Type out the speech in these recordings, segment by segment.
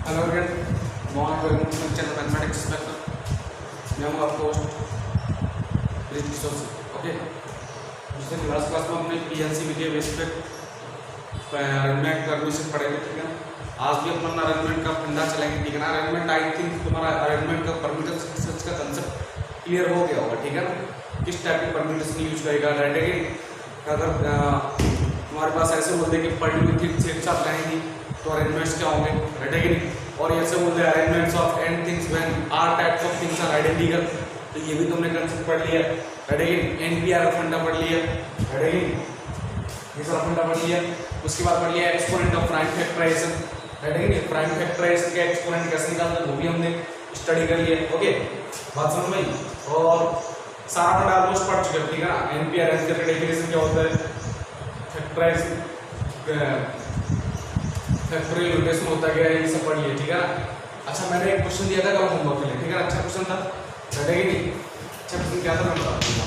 Hello friend, मैं channel mathematics inspector. मैं हूँ आपका होस्ट ब्रिज किशोर। ओके, पिछले क्लास में हमने पीएलसी वीडियो बेस पे अरेंजमेंट का एडमिशन पढ़ेंगे, ठीक है। आज भी अपन अरेंजमेंट का फंडा चलेंगे, ठीक है ना। अरेंजमेंट आई थिंक तुम्हारा अरेंजमेंट का परम्यूटेशन का कंसेप्ट क्लियर हो गया होगा, ठीक है ना। किस टाइप की परम्यूटेशन यूज करेगा, राइट है कि अगर तुम्हारे पास ऐसे बोलते कि पर्टिकुलर सेट्स ऑफ लाइन तो अरेंजमेंट्स क्या होंगे, राइट है कि नहीं। और ऐसे बोलते हैं arrangements of n things when r types of things are identical, तो ये भी तुमने कंसेप्ट पढ़ लिया, राइट है कि नहीं। एनपीआर का फंडा पढ़ लिया, राइट है कि नहीं, ये सारा फंडा पढ़ लिया। उसके बाद पढ़ लिया exponent of prime factorization, right है कि नहीं। प्राइम फैक्टराइजेशन के एक्सपोनेंट कैसे निकालते हैं वो भी हमने स्टडी कर लिया। ओके, बात समझ में आई। और सारा फंडा ऑलमोस्ट पढ़ चुके हैं, ठीक है ना। एनपीआर का डेफिनेशन क्या होता है, फैक्टराइजेशन फैक्टोरियल नोटेशन होता गया, ये सब पढ़ लिया, ठीक है ना। अच्छा, मैंने एक क्वेश्चन दिया था कल होमवर्क के लिए, ठीक है। अच्छा क्वेश्चन था, राइट है कि नहीं। अच्छा क्वेश्चन क्या था मैं बता दूंगा,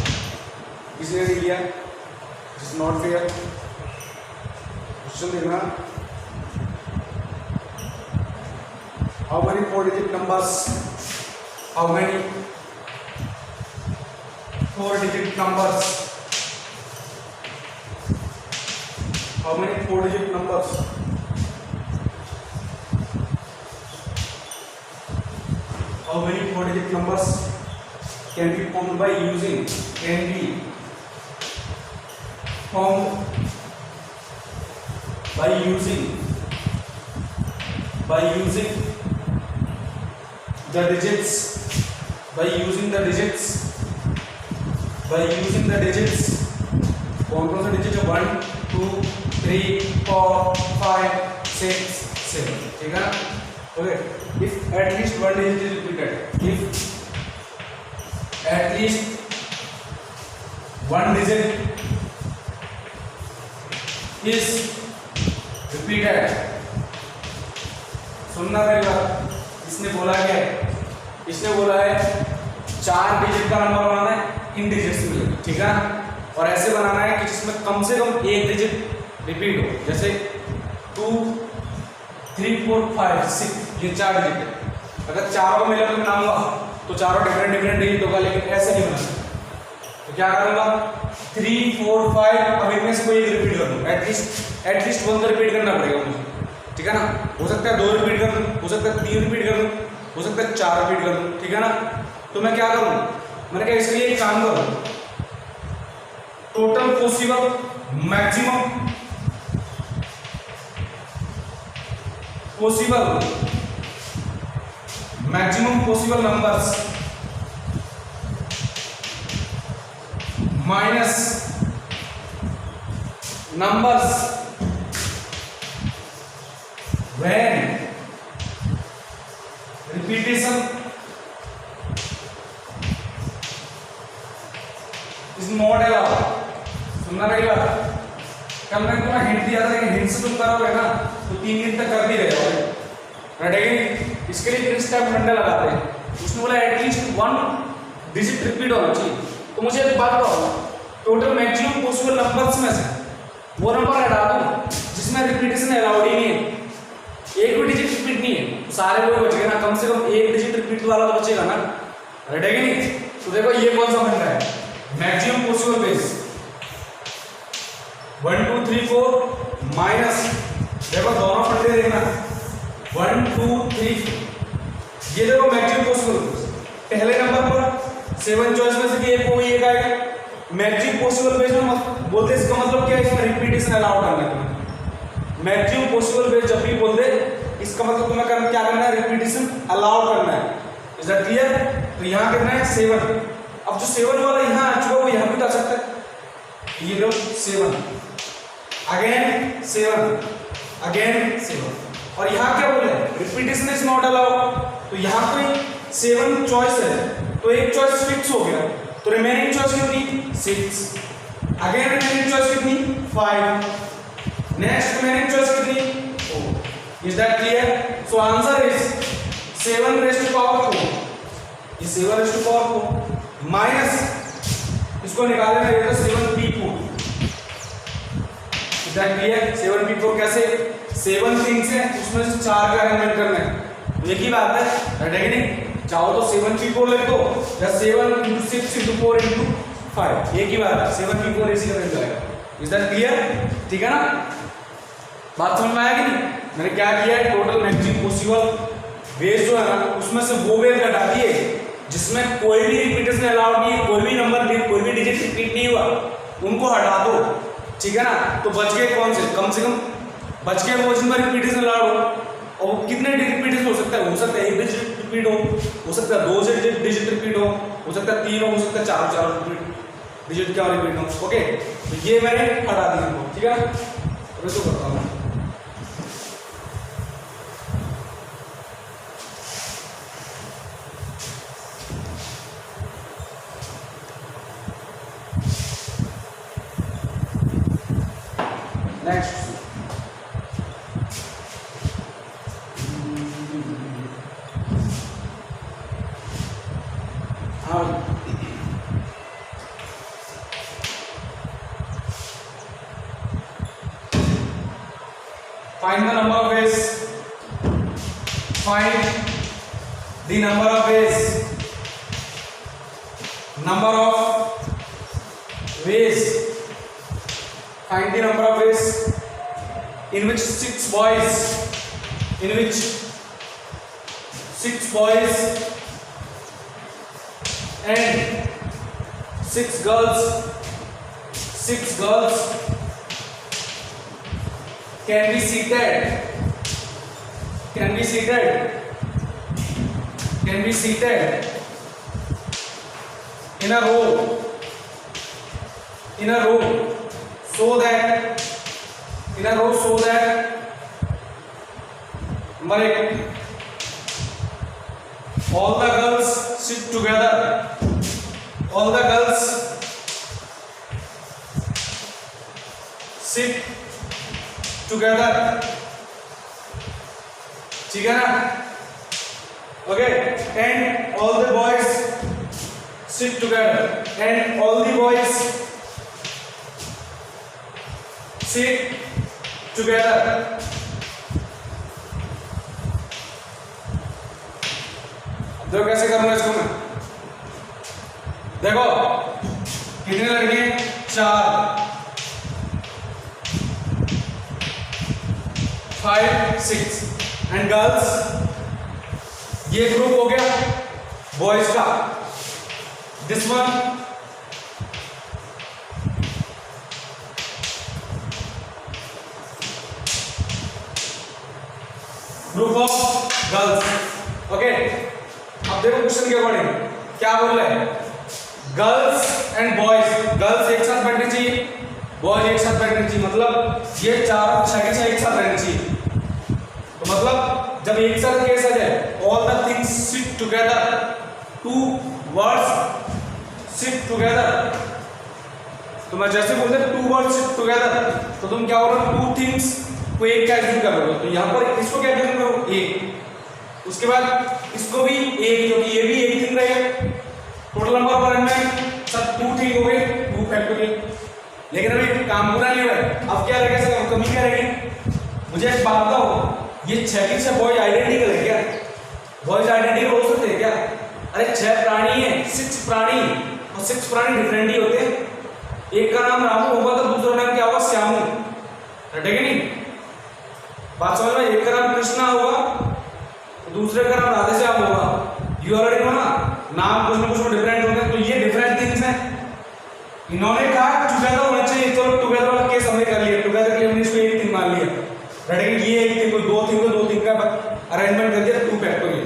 किसी ने नहीं लिया, इट्स नॉट फेयर। क्वेश्चन देखना, how many 4 digit numbers, how many 4 digit numbers, how many 4 digit numbers, how many 4 digit numbers can be formed by using the digits, कौन कौन सा डिजिट है, 1 2 3 4 5 6 7, ठीक है। Okay, if at least one digit is repeated, if at least one digit is repeated, सुनना मेरी बात। इसने बोला क्या है, इसने बोला है 4 डिजिट का नंबर बनाना है इन डिजिट्स में, ठीक है। और ऐसे बनाना है कि जिसमें कम से कम एक डिजिट रिपीट हो, जैसे 2 3 4 5 6, ये 4 डिजिट है। अगर चारों में मैं बनाऊंगा तो चारों डिफरेंट डिजिट होगा, लेकिन ऐसे नहीं बनाना। तो क्या करूंगा, 3 4 5, अब इनमें से कोई एक रिपीट कर दूं, एटलीस्ट 1 तो रिपीट करना पड़ेगा मुझे, ठीक है ना। हो सकता है 2 रिपीट कर दूं, हो सकता है 3 रिपीट कर दूं, हो सकता है 4 रिपीट कर दूं, ठीक है ना। तो मैं क्या करूं, मैंने कहा इसके लिए एक काम करूं, total possible maximum possible numbers minus numbers when repetition is not allowed. सुनना रहेगा, कल मैंने तुम्हें हिंट दिया था, लेकिन हिंट से तुम करोगे ना तो 3 दिन तक कर भी रहे हो, राइट है। इसके लिए किस टाइप फंडा लगाते हैं, उसने बोला एटलीस्ट 1 डिजिट रिपीट होना चाहिए। तो मुझे एक बात बताओ, टोटल मैक्सिमम पॉसिबल नंबर्स में से वो नंबर हटा दूं जिसमें रिपीटेशन अलाउड ही नहीं है, एक भी डिजिट रिपीट नहीं है, तो सारे वो बच गए ना। कम से कम एक डिजिट रिपीट वाला तो बचेगा ना, राइट है कि नहीं। तो देखो ये कौन सा फंडा है, मैक्सिमम पॉसिबल बेस 1 2 3 4 माइनस, देखो दोनों फंडे देखना 1 2 3, ये देखो मैक्सिमम पॉसिबल। पहले नंबर पर 7 चॉइस में से एक कोई एक आएगा, मैक्सिमम पॉसिबल बेस में बोलते इसका मतलब क्या है, इसमें रिपीटेशन अलाउ करना है। मैक्सिमम पॉसिबल बेस जब भी बोलते इसका मतलब तुम्हें करना क्या करना है, रिपीटेशन अलाउ करना है। Is that clear. तो यहाँ कितना है 7, अब जो 7 वाला यहाँ आ चुका वो यहाँ भी तो आ सकता है, ये लो 7 अगेन 7 और यहाँ क्या बोले, रिपीटेशन इज नॉट अलाउड। तो यहाँ कोई 7 चॉइस है, तो एक चॉइस फिक्स हो गया, तो रिमेनिंग चॉइस कितनी 6, अगेन रिमेनिंग चॉइस कितनी 5, नेक्स्ट रिमेनिंग चॉइस कितनी 4। Is that clear. So answer is 7 raise to power 4, ये 7 रेज़ टू पावर 4 माइनस इसको निकालना है तो 7p4। Is that clear. 7p4 कैसे, 7 थिंग्स है उसमें से 4 का अरेंजमेंट करना है, एक ही बात है, ठीक है नहीं? चाहो तो 7p4 लिख दो या 7 × 6 × 4 × 5, एक ही बात है, 7p4 इसी का मिल जाएगा। Is that clear? ठीक है ना? बात समझ में आया कि नहीं? मैंने क्या किया है, टोटल मैक्सिमम पॉसिबल वेज जो है ना उसमें से वो वेज घटा दिए जिसमें कोई भी रिपीटेशन अलाउड नहीं है, कोई भी नंबर कोई भी डिजिट रिपीट नहीं हुआ, उनको हटा दो, ठीक है ना? तो बच गए कौन से? कम से कम बच गए वो जिनमें रिपीटेशन अलाउड हो। और कितने रिपीटेशन हो सकता है? हो सकता है 1 डिजिट रिपीट हो सकता है 2 डिजिट रिपीट हो सकता है 3 हो सकता है 4 डिजिट क्या रिपीट हो। ओके, तो ये मैंने हटा दिया, ठीक है? अब इसको करता हूँ। Next find the number of ways, find the number of ways, number of ways, find the number of ways in which 6 boys, in which 6 boys and 6 girls can be seated in a row so that number 1, all the girls sit together, ठीक है ना? Okay, and all the boys sit together, and all the boys sit together. देखो कैसे करूंगा इसको मैं, देखो कितने लड़के? 4 5 6 एंड गर्ल्स, ये ग्रुप हो गया बॉयज का, this one group of girls. Okay, अब देखो क्वेश्चन के अकॉर्डिंग क्या बोल रहे हैं, गर्ल्स एंड बॉयज, गर्ल्स एक साथ बैठनी चाहिए, बॉयज एक साथ बैठनी चाहिए, मतलब ये चारों 6 के 6 एक साथ रहनी चाहिए। तो मतलब जब एक साथ केस आ जाए, all the things sit together, 2 words sit together, तो मैं जैसे बोलते 2 वर्ड्स सिट टुगेदर, तो तुम क्या हो रहे हो, 2 थिंग्स को एक का एज्यूम कर रहे हो, तो यहाँ पर इसको क्या एज्यूम करो, एक, उसके बाद इसको भी एक, क्योंकि ये भी एक थिंग रहेगा, टोटल नंबर ऑफ अरेंजमेंट सब 2 थिंग हो गए, 2 फैक्टोरियल। लेकिन अभी काम पूरा नहीं हुआ है, अब क्या रहेगा सर, कमी क्या रहेगी? मुझे एक बात बताओ, ये 6 के 6 बॉयज आइडेंटिकल है क्या? बॉयज आइडेंटिकल हो सकते हैं क्या? अरे 6 प्राणी है, 6 प्राणी, और 6 प्राणी डिफरेंट ही होते हैं, एक का नाम रामू होगा तो दूसरा नाम क्या होगा, श्यामू, ठीक है नहीं? बात समझ में? एक का नाम कृष्णा होगा तो दूसरे का नाम राधे श्याम होगा, यू ऑलरेडी नो ना, नाम कुछ ना कुछ डिफरेंट होते हैं, तो ये डिफरेंट थिंग्स हैं। इन्होंने कहा टुगेदर होना चाहिए, चलो टुगेदर वाला केस हमने कर लिया, टुगेदर के लिए हमने इसको एक थिंग मान लिया, रेडी? ये एक थिंग को 2 थिंग को 2 थिंग का अरेंजमेंट कर दिया, 2 फैक्टोरियल,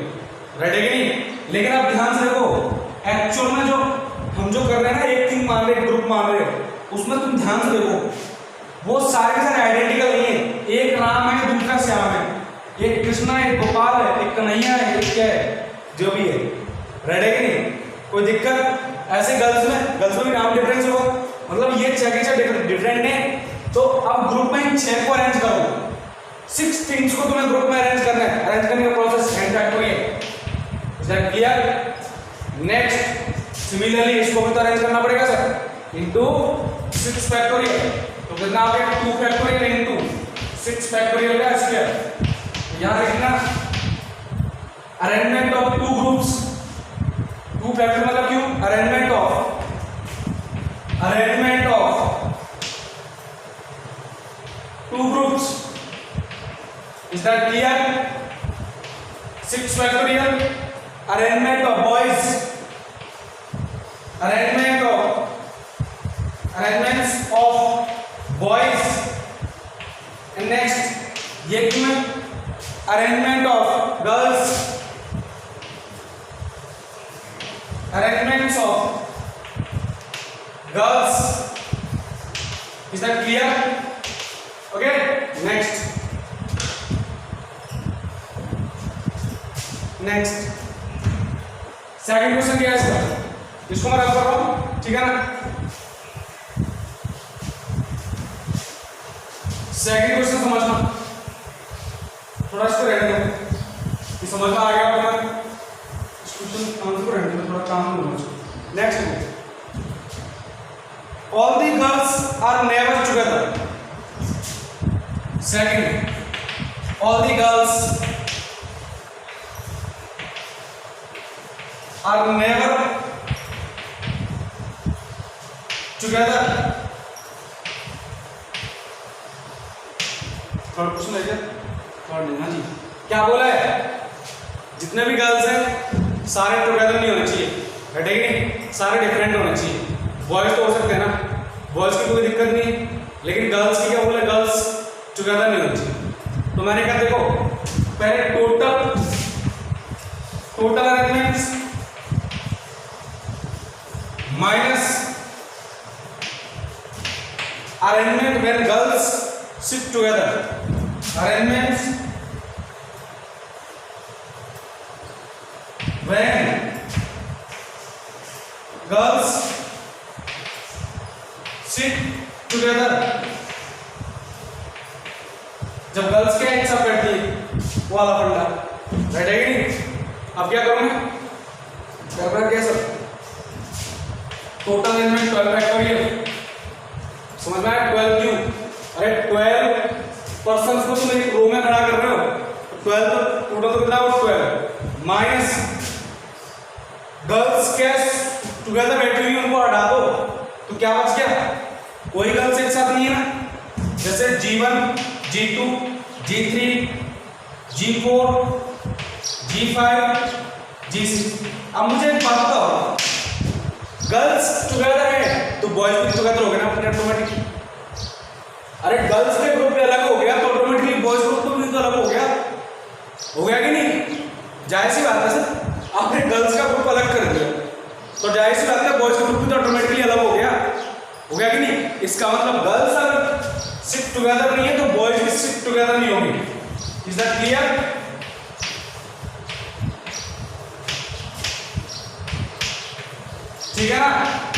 रेडी कि नहीं? लेकिन आप ध्यान से देखो, एक्चुअल में जो हम जो कर रहे हैं ना, एक थिंग मान रहे, ग्रुप मान रहे, उसमें तुम ध्यान से देखो, वो सारे के सारे आइडेंटिकल नहीं है, एक राम है दूसरा श्याम है, एक कृष्णा है, एक गोपाल है, एक कन्हैया है, एक क्या है, जो भी है, रेडी कि नहीं? कोई दिक्कत? ऐसे गर्ल्स में भी नाम डिफरेंस होगा, मतलब ये 6 के 6 डिफरेंट है, तो अब ग्रुप में 6 को अरेंज करो, 6 थिंग्स को तुम्हें ग्रुप में अरेंज करना है, अरेंज करने का process and factorial, is that clear? Next similarly इसको भी तो अरेंज करना पड़ेगा सर, इनटू 6 फैक्टोरियल, तो कितना आ गया, 2 फैक्टोरियल इनटू 6 फैक्टोरियल का स्क्वायर। याद रखना arrangement of two groups, two factor मतलब क्यों, arrangement of two groups, is that clear? 6 factorial, arrangement of boys, arrangements of boys, and next ये क्यों है, arrangement of girls, arrangements of girls, is that clear? Okay, next second question क्या है इसका, इसको मैं रख कर रहा हूं, ठीक है ना? सेकंड क्वेश्चन समझना, थोड़ा इसको रहने दो, ये समझ में आ गया अपना इस क्वेश्चन आंसर को रहने दो, थोड़ा काम होना चाहिए। Next, all the girls are never together. Second, all the girls are never together. Third question है क्या? थर्ड नहीं, हाँ जी, क्या बोला है, जितने भी गर्ल्स हैं सारे टुगेदर नहीं होने चाहिए, है कि नहीं, सारे डिफरेंट होने चाहिए। बॉयज तो हो सकते हैं ना, बॉयज की कोई दिक्कत नहीं, लेकिन गर्ल्स की क्या बोला, गर्ल्स टुगेदर नहीं होनी चाहिए। तो मैंने कहा देखो, पहले total arrangements minus arrangement when girls sit together, arrangements when girls sit together, जब गर्ल्स क्या एक साथ बैठती है वो वाला फंडा, राइट है कि नहीं? अब क्या करूं मैं, करना क्या सर, टोटल अरेंजमेंट 12 फैक्टोरियल, समझ में आया? 12 क्यों, अरे 12 पर्सन्स को तुम एक रो में खड़ा कर रहे हो, 12 तो टोटल तो कितना हुआ, 12 माइनस गर्ल्स क्या टुगेदर बैठी हुई उनको हटा दो, तो क्या बच गया, कोई गर्ल्स एक साथ नहीं है ना, जैसे G1 G2 G3 G4 G5 G6। अब मुझे एक बात बताओ, गर्ल्स टुगेदर है तो बॉयज भी टुगेदर हो गए ना अपने ऑटोमेटिकली। अरे गर्ल्स के ग्रुप भी अलग हो गया तो ऑटोमेटिकली बॉयज ग्रुप भी तो अलग हो गया कि नहीं? जाहिर सी बात है सर, आपने गर्ल्स का ग्रुप अलग कर दिया तो जाहिर सी बात है बॉयज का ग्रुप भी तो ऑटोमेटिकली अलग हो गया कि नहीं? इसका मतलब गर्ल्स अगर सिट टुगेदर नहीं है तो बॉयज भी सिट टुगेदर नहीं होंगे। Is that clear? ठीक है ना?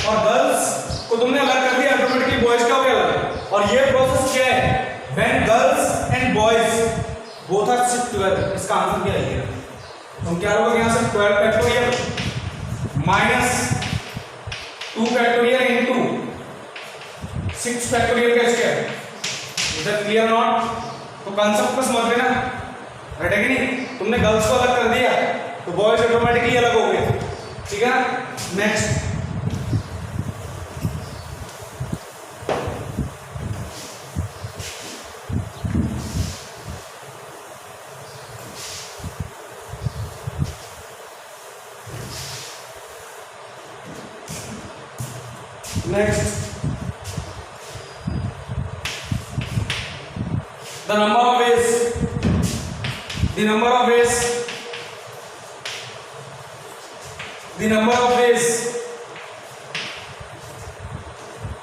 और गर्ल्स को तुमने अलग कर दिया, ऑटोमेटिकली बॉयज का हो गया अलग। और ये प्रोसेस क्या है, when girls and boys both are sit together. इसका आंसर क्या है? तुम क्या लोगे यहां से 12 factorial minus 2 factorial into 6 factorial का square. Is that clear not? तो कांसेप्ट को समझ लेना, राइट है कि नहीं? तुमने गर्ल्स को अलग कर दिया तो बॉयज ऑटोमेटिकली अलग हो गए, ठीक है ना? Next, the number of ways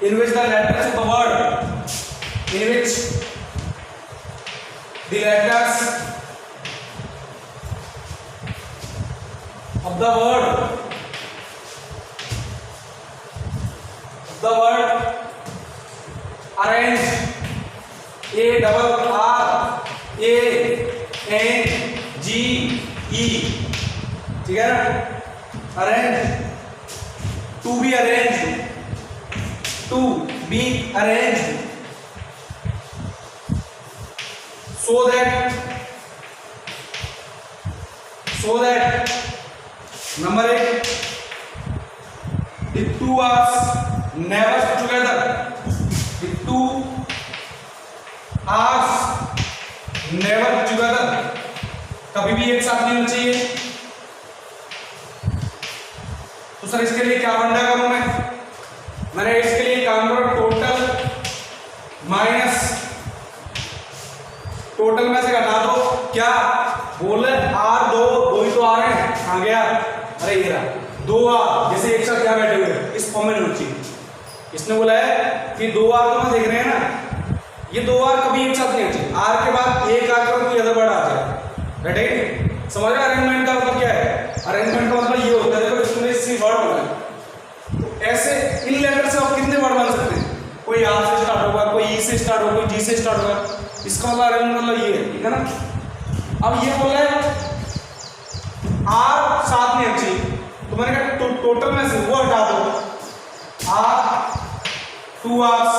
in which the letters of the word arrange, A-R-R-A-N-G-E, ठीक है ना? arrange, to be arranged, so so that number 8 the two are never together, the two are never together, कभी भी एक साथ नहीं होना चाहिए। तो सर इसके लिए क्या फंडा करूं मैंने इसके लिए काम करो टोटल माइनस टोटल में से घटा दो, क्या बोले आर दो ही तो आ रहे हैं, कहां गया, अरे ये रहा दो आर, जैसे एक साथ क्या बैठे हुए इस फॉर्म में होनी चाहिए। इसने बोला है कि दो आर तो मैं देख रहे हैं ना, ये दो आर कभी एक साथ नहीं होती, आर के बाद एक आकर कोई अदर वर्ड आ जाए, राइट है? समझ रहे अरेंजमेंट का मतलब क्या है? अरेंजमेंट का मतलब ये होता है, देखो इसमें सी वर्ड बना है, तो ऐसे इन लेटर से आप कितने वर्ड बन सकते हैं, कोई आर से स्टार्ट होगा, कोई ई से स्टार्ट होगा, कोई जी से स्टार्ट होगा, इसका मतलब अरेंजमेंट मतलब ये है, ठीक है ना। अब ये बोला है आर साथ में अच्छी, तो मैंने कहा टोटल में से वो हटा दो, are two r's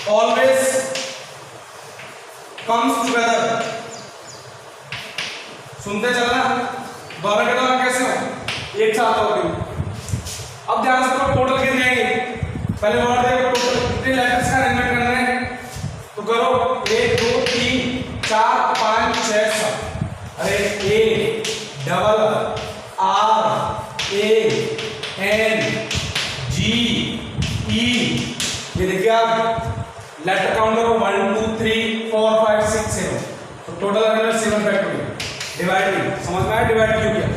always comes together, सुनते चलना, दोनों के दोनों कैसे हो, एक साथ हो गए। अब ध्यान से टोटल कितने आएंगे, पहले वर्ड देखो टोटल कितने लेटर्स का अरेंजमेंट करना है, तो करो 1 2 3 4 5 6 7, अरे A double R A N G E, ये देखिए आप लेटर काउंट करो 1 2 3 4 5 6 7, तो टोटल अरेंजमेंट 7 फैक्टोरियल डिवाइडिंग, समझ में आया डिवाइड क्यों किया?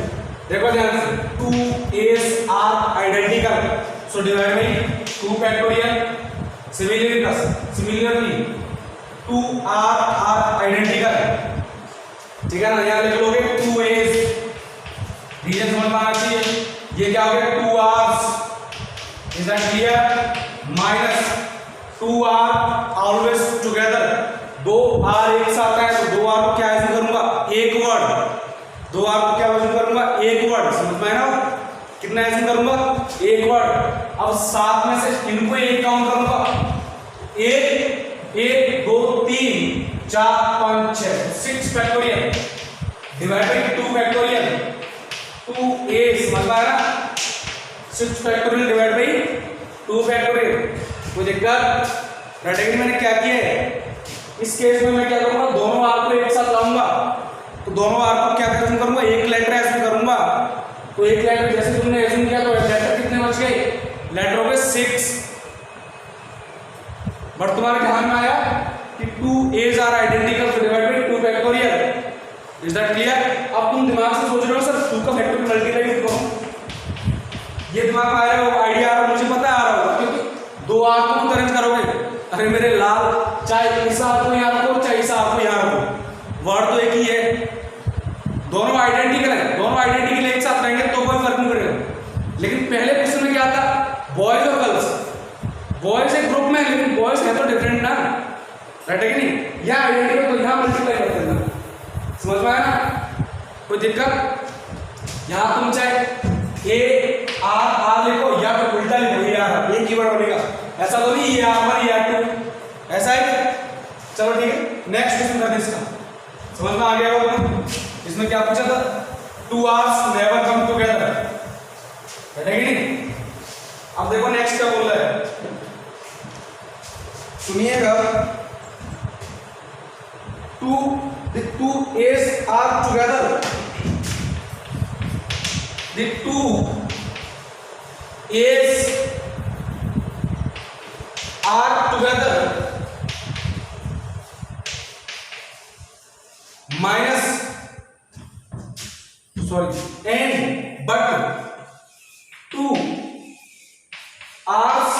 देखो ध्यान से 2 s are identical, so divide by 2 factorial, similarly 2 r identical, ठीक है ना, यहां लिख लोगे 2 एस, रीजन समझ में आना चाहिए, ये क्या हो गया 2 r's, is that clear, minus 2 r always together, 2 r एक साथ है तो 2 आर को क्या ऐसे करूंगा एक वर्ड, 2 आर को क्या वजन करूंगा एक वर्ड, समझ में आया ना, कितना ऐसे करूंगा एक वर्ड। अब साथ में से इनको एक काउंट करूंगा, 1 1 2 3 4 5 6 6 factorial divide by 2 factorial, 2 a समझ में आया ना, 6 फैक्टोरियल डिवाइड बाय 2 फैक्टोरियल, कोई दिक्कत? रटेगी मैंने क्या किया है, इस केस में मैं क्या करूंगा दोनों आर को एक साथ लाऊंगा, तो दोनों आर को क्या करूंगा एक लेटर ऐसे करूंगा, तो एक लेटर जैसे तुमने ऐसे किया तो लेटर कितने बच गए, लेटर हो गए 6, बट तुम्हारे ध्यान में आया कि 2 एज आर आइडेंटिकल तो divide by 2 factorial, is that clear? अब तुम दिमाग से सोच रहे हो सर 2 का फैक्टोरियल मल्टीप्लाई करो, ये दिमाग में आ रहा है, आइडिया आ रहा है, मुझे पता आ रहा होगा, क्योंकि 2 आर को अरेंज करोगे, अरे मेरे लाल चाहे इस आर को यहाँ रखो चाहे इस आर को यहाँ रखो, वर्ड तो एक ही है, दोनों आइडेंटिकल है, दोनों आइडेंटिकल एक साथ रहेंगे तो कोई फर्क नहीं पड़ेगा। लेकिन पहले क्वेश्चन में क्या था, बॉयज और गर्ल्स, बॉयज एक ग्रुप में है लेकिन बॉयज है तो डिफरेंट ना, राइट है कि नहीं, यहाँ आइडेंटिकल तो यहाँ मल्टीप्लाई कर देना, समझ में आया ना, कोई दिक्कत? यहाँ तुम चाहे ए आर आर लिखो या फिर उल्टा लिखो, ये आर एक ही वर्ड बनेगा, ऐसा तो नहीं ये आर 1 ये आर 2, ऐसा है? चलो ठीक है, नेक्स्ट क्वेश्चन करते हैं इसका, समझ में आ गया होगा? इसमें क्या पूछा था, 2 आर्स नेवर कम टुगेदर, है कि नहीं? अब देखो नेक्स्ट क्या बोल रहा है, सुनिएगा, 2 A's are together, the 2 A's are together minus and but 2 R's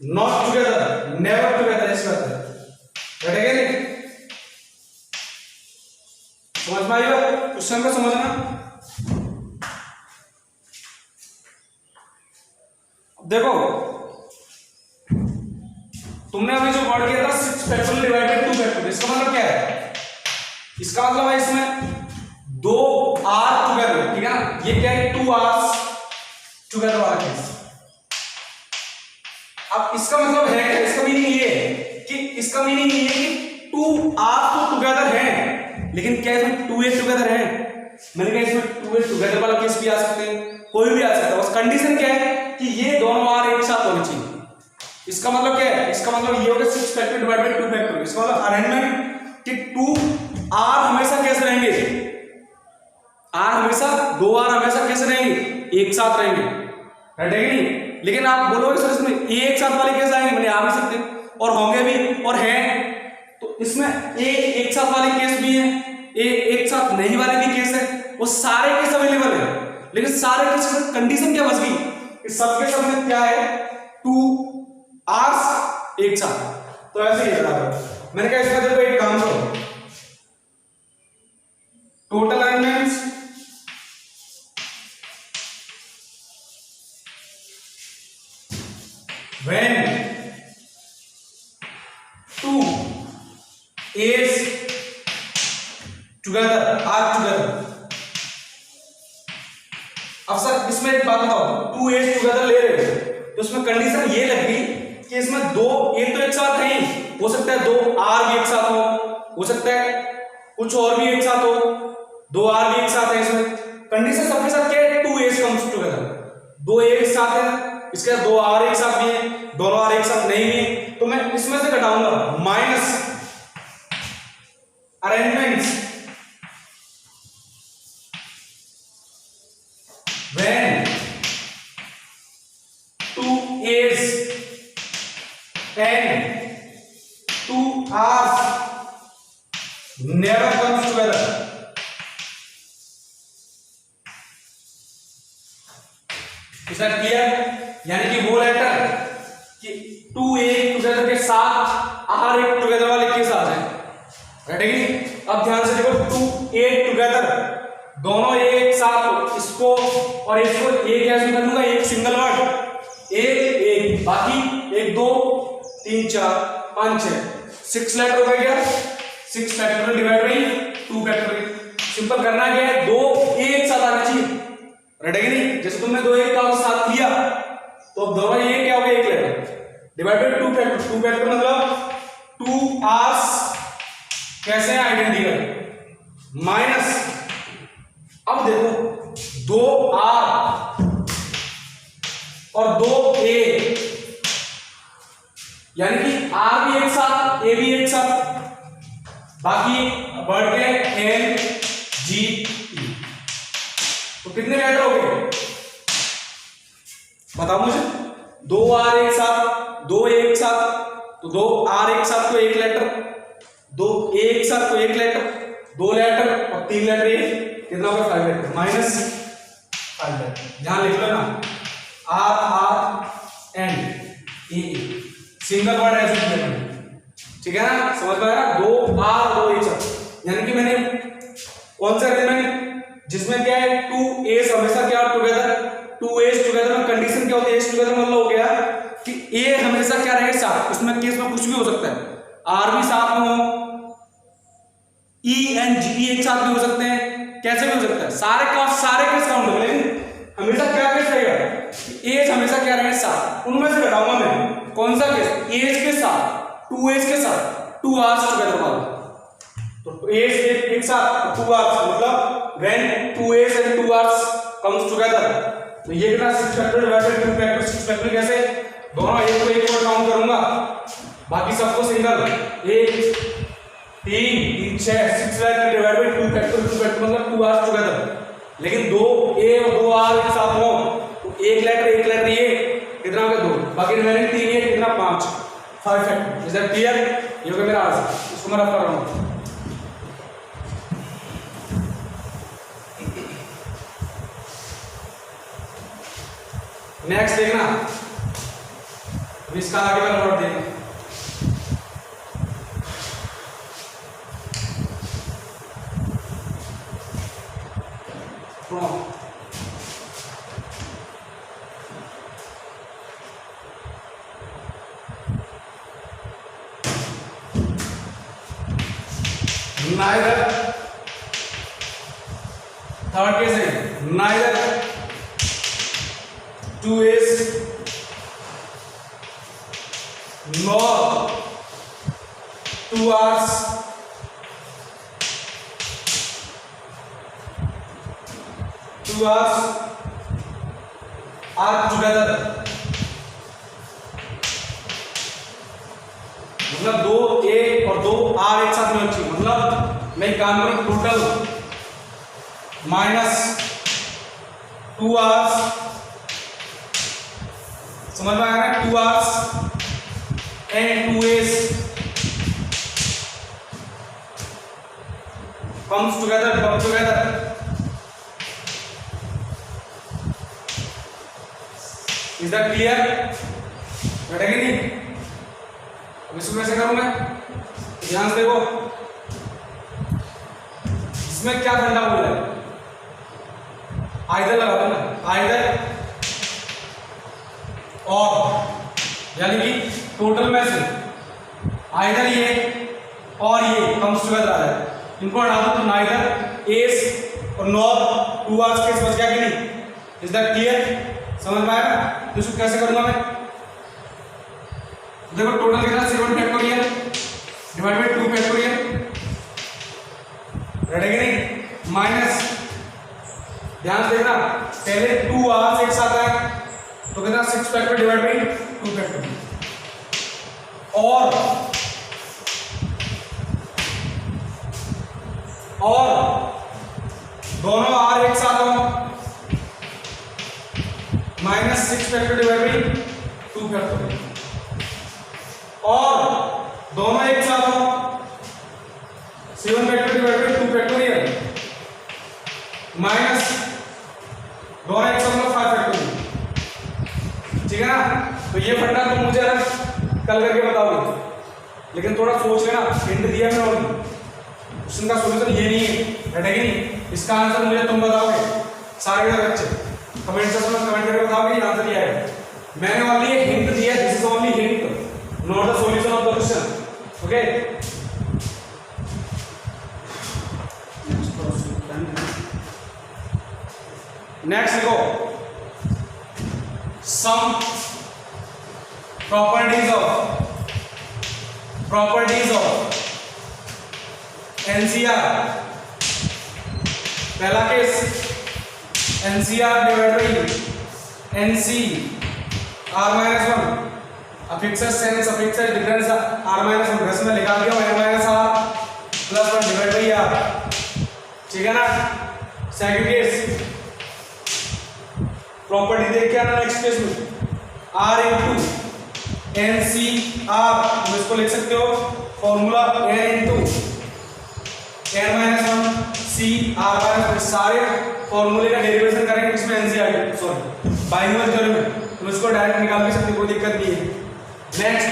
not together, never together, ऐसी बात है, बैठेगा नहीं? समझ में आइए क्वेश्चन को समझना। देखो तुमने अभी जो वर्ड किया था 6 फैक्टोरियल डिवाइड बाय 2 फैक्टोरियल, इसका मतलब क्या है, इसका मतलब है इसमें 2 आर टुगेदर, ठीक है ना, ये क्या है 2 आर्स टुगेदर वाला केस। अब इसका मतलब है, इसका मीनिंग ये है कि इसका मीनिंग ये है कि 2 आर तो टुगेदर है, लेकिन क्या इसमें 2 टुगेदर है? मैंने कहा इसमें 2 टुगेदर वाला केस भी आ सकते हैं, कोई भी आ सकता है। बस कंडीशन क्या है कि ये दोनों आर एक साथ होने चाहिए। इसका मतलब क्या है? इसका मतलब ये होगा 6 फैक्टर डिवाइड बाय 2 फैक्टर। इसका मतलब अरेंजमेंट कि 2 आर हमेशा कैसे रहेंगे? आर हमेशा 2 आर हमेशा कैसे रहेंगे? एक साथ रहेंगे, राइट है कि नहीं? लेकिन आप बोलोगे सर इसमें ए एक साथ वाले कैसे आएंगे? मैंने आ भी सकते और होंगे भी और हैं, तो इसमें ए एक साथ वाले केस भी हैं, ए एक साथ नहीं वाले भी केस है, वो सारे केस अवेलेबल है। लेकिन सारे केस में कंडीशन क्या बच गई कि सबके सब में क्या है? 2 आर्स एक साथ। तो ऐसे ही है। मैंने कहा इसका देखो एक काम करो, total arrangements when 2 A's together are together। अब सर इसमें एक बात बताओ, 2 A's together ले रहे हो तो इसमें कंडीशन ये लग गई कि इसमें 2 A तो एक साथ है ही, हो सकता है 2 R भी एक साथ हो सकता है कुछ और भी एक साथ हो, 2 R भी एक साथ है। इसमें कंडीशन सबके साथ क्या है? 2 A's comes together, 2 A एक साथ है, इसके 2 आर एक साथ भी है, दोनों आर एक साथ नहीं है, तो मैं इसमें से घटाऊंगा minus arrangements when 2 A's and 2 R's never comes together। Is that clear? यानी कि वो लेटर कि 2 A टुगेदर के साथ R एक टुगेदर वाले केस आ जाए, राइट है कि? अब ध्यान से देखो, 2 A टुगेदर दोनों एक साथ, इसको और इसको एक ऐसे कर लूंगा, एक सिंगल वर्ड एक, बाकी 1 2 3 4 5 6 6 लेटर हो गया, 6 factorial divide by 2 factorial. Simple करना क्या है? 2 एक साथ आना चाहिए, राइट है कि नहीं? जैसे तुमने 2 एक का साथ लिया तो अब दोनों ये क्या हो गया? एक letter divide by 2 factor. 2 factor मतलब 2 आर्स कैसे हैं? आइडेंटिकल, माइनस अब देखो 2 आर और 2 ए, यानी कि आर भी एक साथ, ए भी एक साथ, बाकी बढ़ गए एन जी ई। तो कितने लेटर हो गए बताओ मुझे? 2 आर एक साथ, 2 ए एक साथ, तो 2 आर एक साथ तो एक लेटर, 2 ए एक साथ तो एक लेटर, 2 लेटर और 3 लेटर, ये कितना होगा? 5 लेटर, माइनस 5 लेटर। ध्यान लिख लो ना, r r and a single word ऐसे किया, ठीक है ना? समझ में आया? 2 आर 2 एक साथ, यानी कि मैंने कौन सा एलिमेंट जिसमें क्या है? 2 एस हमेशा क्या टुगेदर, 2 एस टुगेदर में कंडीशन क्या होती है? एस टुगेदर मतलब हो गया कि ए हमेशा क्या रहेगा? साथ। इसमें केस में कुछ भी हो सकता है, आर भी साथ में हो, ई एंड जी एक साथ भी हो सकते हैं, कैसे भी हो सकता है, सारे केस काउंट होंगे, लेकिन हमेशा क्या केस रहेगा? एज हमेशा क्या रहेगा? साथ। उनमें से घटाऊंगा मैं कौन सा केस? एज के साथ, 2 एज के साथ, 2 आर्स टुगेदर वाला। तो एज एक साथ 2 आर्स मतलब when 2 A's and 2 R's comes together, तो ये कितना 6 factor divide by 2 factor. 6 factor कैसे? दोनों एक को एक और काउंट करूंगा, बाकी सबको single, 1 3 3 6 6 factor divide by 2 factor. 2 factor मतलब 2 R's टुगेदर, लेकिन 2 A और 2 R एक साथ हो तो एक लेटर ये कितना हो गया? 2, बाकी रिमेनिंग 3 ये कितना? 5 फैक्टर। Is that clear? ये हो गया मेरा आंसर, इसको मैं रफ कर रहा हूं। नेक्स्ट देखना, इसका आगे वाला वर्ड देखना, neither, थर्ड केस है neither 2 A's nor 2 R's 2 R's are together, मतलब 2 A और 2 R एक साथ में होनी चाहिए। मतलब मैं काम करूं टोटल माइनस 2 R's, समझ में आ रहा है, 2 R's and 2 A's comes together, come together, is that clear? बैठेगी नहीं? अब इसको कैसे करूं मैं? ध्यान से देखो, इसमें क्या फंडा बोला है? आइदर लगा दो ना, आइदर और, यानी कि टोटल में से आइदर ये और ये कम्स टुगेदर आ रहा है, इनको हटा दो तो नाइदर एस और नॉर 2 R's केस बच गया कि नहीं? Is that clear? समझ में आया? तो इसको कैसे करूंगा मैं? देखो टोटल कितना 7 factorial divide by 2 factorial, ready कि नहीं? माइनस, ध्यान से देखना, पहले 2 R's एक साथ आए तो कितना 6 फैक्टर डिवाइड बाय 2 फैक्टर, और दोनों R एक साथ हो minus 6 factor divide by 2 factor, और दोनों एक साथ हो 7 factor divide by 2 factorial minus दोनों एक साथ हो 5 फैक्टोरियल, ठीक है ना? तो ये फंडा तुम मुझे कल करके बताओगे, लेकिन थोड़ा सोच लेना, हिंट दिया मैंने और क्वेश्चन का सॉल्यूशन ये नहीं है, बैठेगी नहीं, इसका आंसर मुझे तुम बताओगे सारे बच्चे, कमेंट सेक्शन में कमेंट करके बताओगे ये आंसर ये आएगा। मैंने ओनली एक हिंट दिया, this is only hint, not the solution of the question, okay? Next देखो, सम प्रॉपर्टीज ऑफ NCR, पहला case NCR divide by NC R minus 1, affixes sense affixes difference R minus 1, इसमें लिखा दिया N minus R plus 1 divide by R, ठीक है ना? Second case property देख के आना नेक्स्ट केस में, R into NCR, तुम इसको लिख सकते हो formula N into N minus 1 C R minus 1, सारे फॉर्मूले का डेरिवेशन करेंगे, इसमें NCR सॉरी बाइनोमियल थ्योरम में तुम इसको डायरेक्ट निकाल भी सकते हो, कोई दिक्कत नहीं है। नेक्स्ट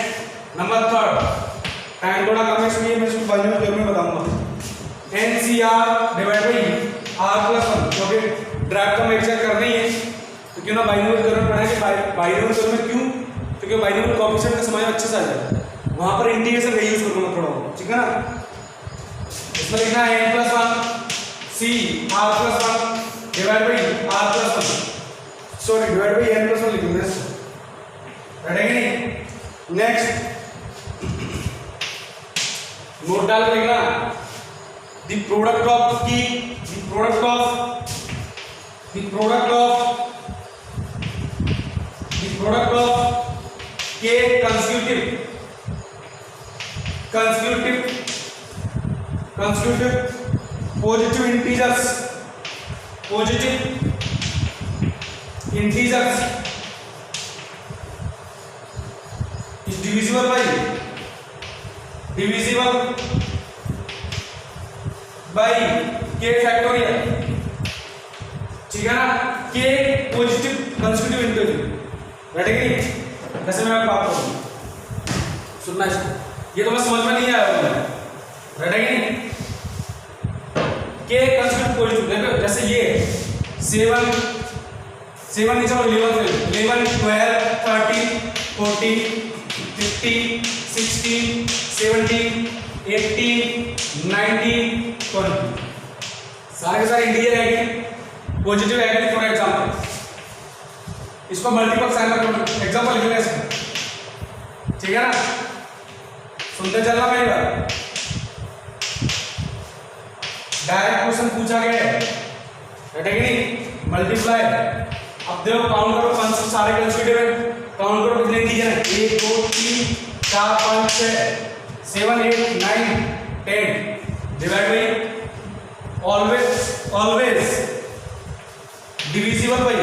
नंबर थर्ड, टाइम थोड़ा कम है इसलिए मैं इसको बाइनोमियल थ्योरम में बताऊंगा, NCR divide by R plus 1, क्योंकि ड्राइव का मेजर करना ही है तो क्यों ना बाइनोमियल थ्योरम पढ़ेंगे। बाइनोमियल थ्योरम में क्यों? क्योंकि बाइनोमियल कोएफिशिएंट का समझ अच्छे से आ जाएगा, वहां पर इंटीग्रेशन का यूज करूंगा थोड़ा, ठीक है ना? इसमें लिखना है n plus 1 C R plus 1 divide by R plus 1, sorry divide by n plus 1 लिखूंगा इसको, बैठेगा नहीं? नेक्स्ट नोट डाल के लिखना, the product of k consecutive positive integers is divisible by k factorial, ठीक है ना? k पॉजिटिव कंसेक्यूटिव इंटीजर, बैठेगी? जैसे मैं आपको बात करूं, सुनना है, ये तो बस समझ में नहीं आया होगा, बैठेगी? k कंसेक्यूटिव पॉजिटिव, देखो जैसे ये 7 नीचे 11 12 13 14 15 16 17 18 19 20, सारे के सारे इंटीजर है, पॉजिटिव है। फॉर एग्जांपल इसको मल्टीपल साइन रखो, एग्जांपल लिख लें इसका, ठीक है ना? सुनते चलना मेरी बात, डायरेक्ट क्वेश्चन पूछा गया है, बैठेगी नहीं? मल्टीप्लाई, अब देखो काउंट करो, 5 से सारे कंस्टिट्यूटिव है, काउंट करो कितने इंटीजर है, 1 2 3 4 5 6 7 8 9 10, divide by always divisible by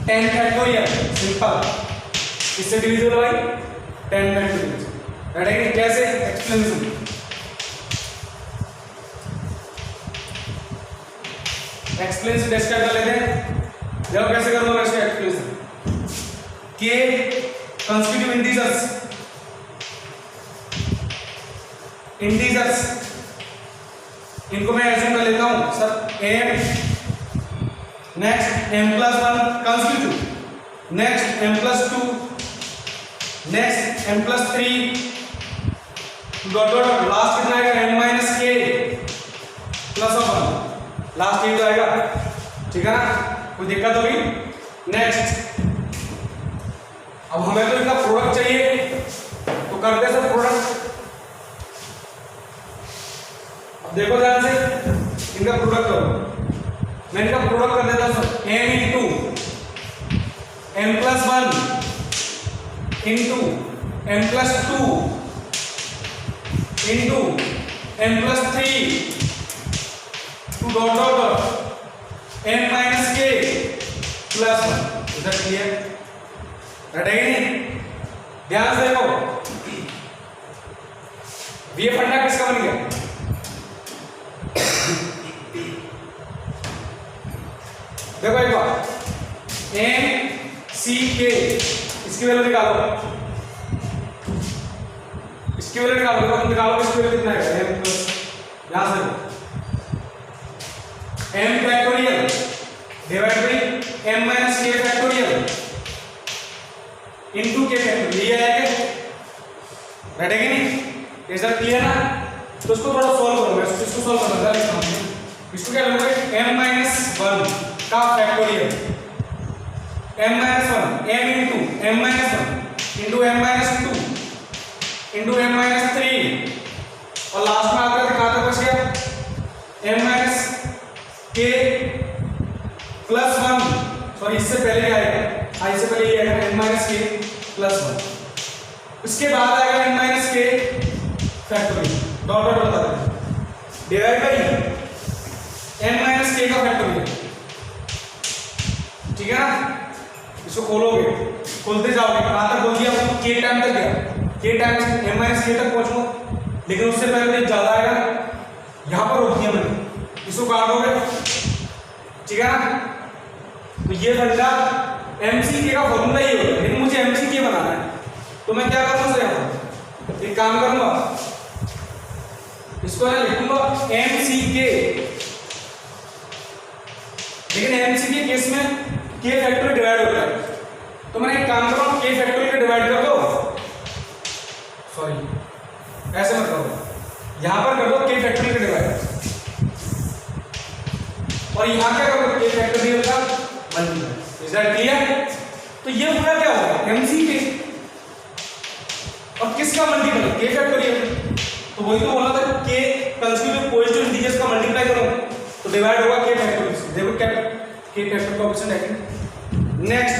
10 factorial, simple, इससे डिविजिबल बाई 10 फैक्टोरियल, रहेगी कैसे एक्सप्लेनेशन, एक्सप्लेनेशन डिस्कस कर लेते हैं, देखो कैसे कर लो इसका एक्सप्लेनेशन, के कंस्टिट्यूटिव इंटीजर्स, इनको मैं एज्यूम कर लेता हूं sir m, next m plus 1 constitutive, next m plus 2, next m plus 3, dot dot, last कितना आएगा m minus k plus 1, last ये तो आएगा, ठीक है ना, कोई दिक्कत होगी, नेक्स्ट, अब हमें तो इनका प्रोडक्ट चाहिए, तो करते हैं सर प्रोडक्ट, अब देखो ध्यान से, इनका प्रोडक्ट करो, मैं इनका प्रोडक्ट कर देता हूं sir, m into m plus 1 into m plus 2 into m plus 3 to dot dot dot m minus k plus 1, इधर क्लियर, रटेगी नहीं, ध्यान से देखो, ये फंडा किसका बन गया, देखो एक बार, m c k, इसकी वैल्यू निकालो, इसकी वैल्यू निकालो, देखो तुम निकालो इसकी वैल्यू कितना है, m प्लस, यहां से m factorial divide by m minus k factorial into k factorial, ये आएगा, बैठेगी नहीं, ये सर क्लियर ना, तो इसको थोड़ा सॉल्व करो, मैं इसको सॉल्व करना चाहता हूं, इसको क्या लोगे, m माइनस 1 का factorial, m minus 1 m into m minus 1 into m minus 2 into m minus 3, और लास्ट में आकर दिखाता बच गया m minus k plus 1, sorry इससे पहले क्या आएगा, इससे पहले ये आएगा m माइनस k प्लस 1, इसके बाद आएगा m minus k factorial, dot dot बता दें, divide by m minus k का फैक्टोरियल, ठीक है ना, इसको खोलोगे, खोलते जाओगे, कहां तक बोल दिया आपको, k टाइम तक गया, k time m minus k तक पहुंचूंगा, लेकिन उससे पहले तो ज्यादा आएगा, यहां पर रोक दिया मैंने, इसको काटोगे, ठीक है ना, तो ये फंडा mck का फॉर्मूला ये होगा, लेकिन मुझे mck बनाना है, तो मैं क्या करूंगा सर, यहां एक काम करूंगा, इसको मैं लिखूंगा mck, लेकिन mck केस में k फैक्टोरियल डिवाइड होता है, तो मैं एक काम कर रहा हूं, k फैक्टोरियल को डिवाइड कर दो, सॉरी ऐसे मत करो, यहां पर कर दो k फैक्टोरियल का डिवाइड, और यहां क्या करोगे, k फैक्टोरियल का मल्टीप्लाई, इज दैट क्लियर, तो ये पूरा क्या होगा, mck, और किसका मल्टीप्लाई, k फैक्टोरियल, तो वही तो बोला था, k कंस्टिट्यूटिव पॉजिटिव इंटीजर्स का मल्टीप्लाई करो तो डिवाइड होगा k फैक्टोरियल से, देखो क्या k फैक्टर कोएफिशिएंट है, नेक्स्ट,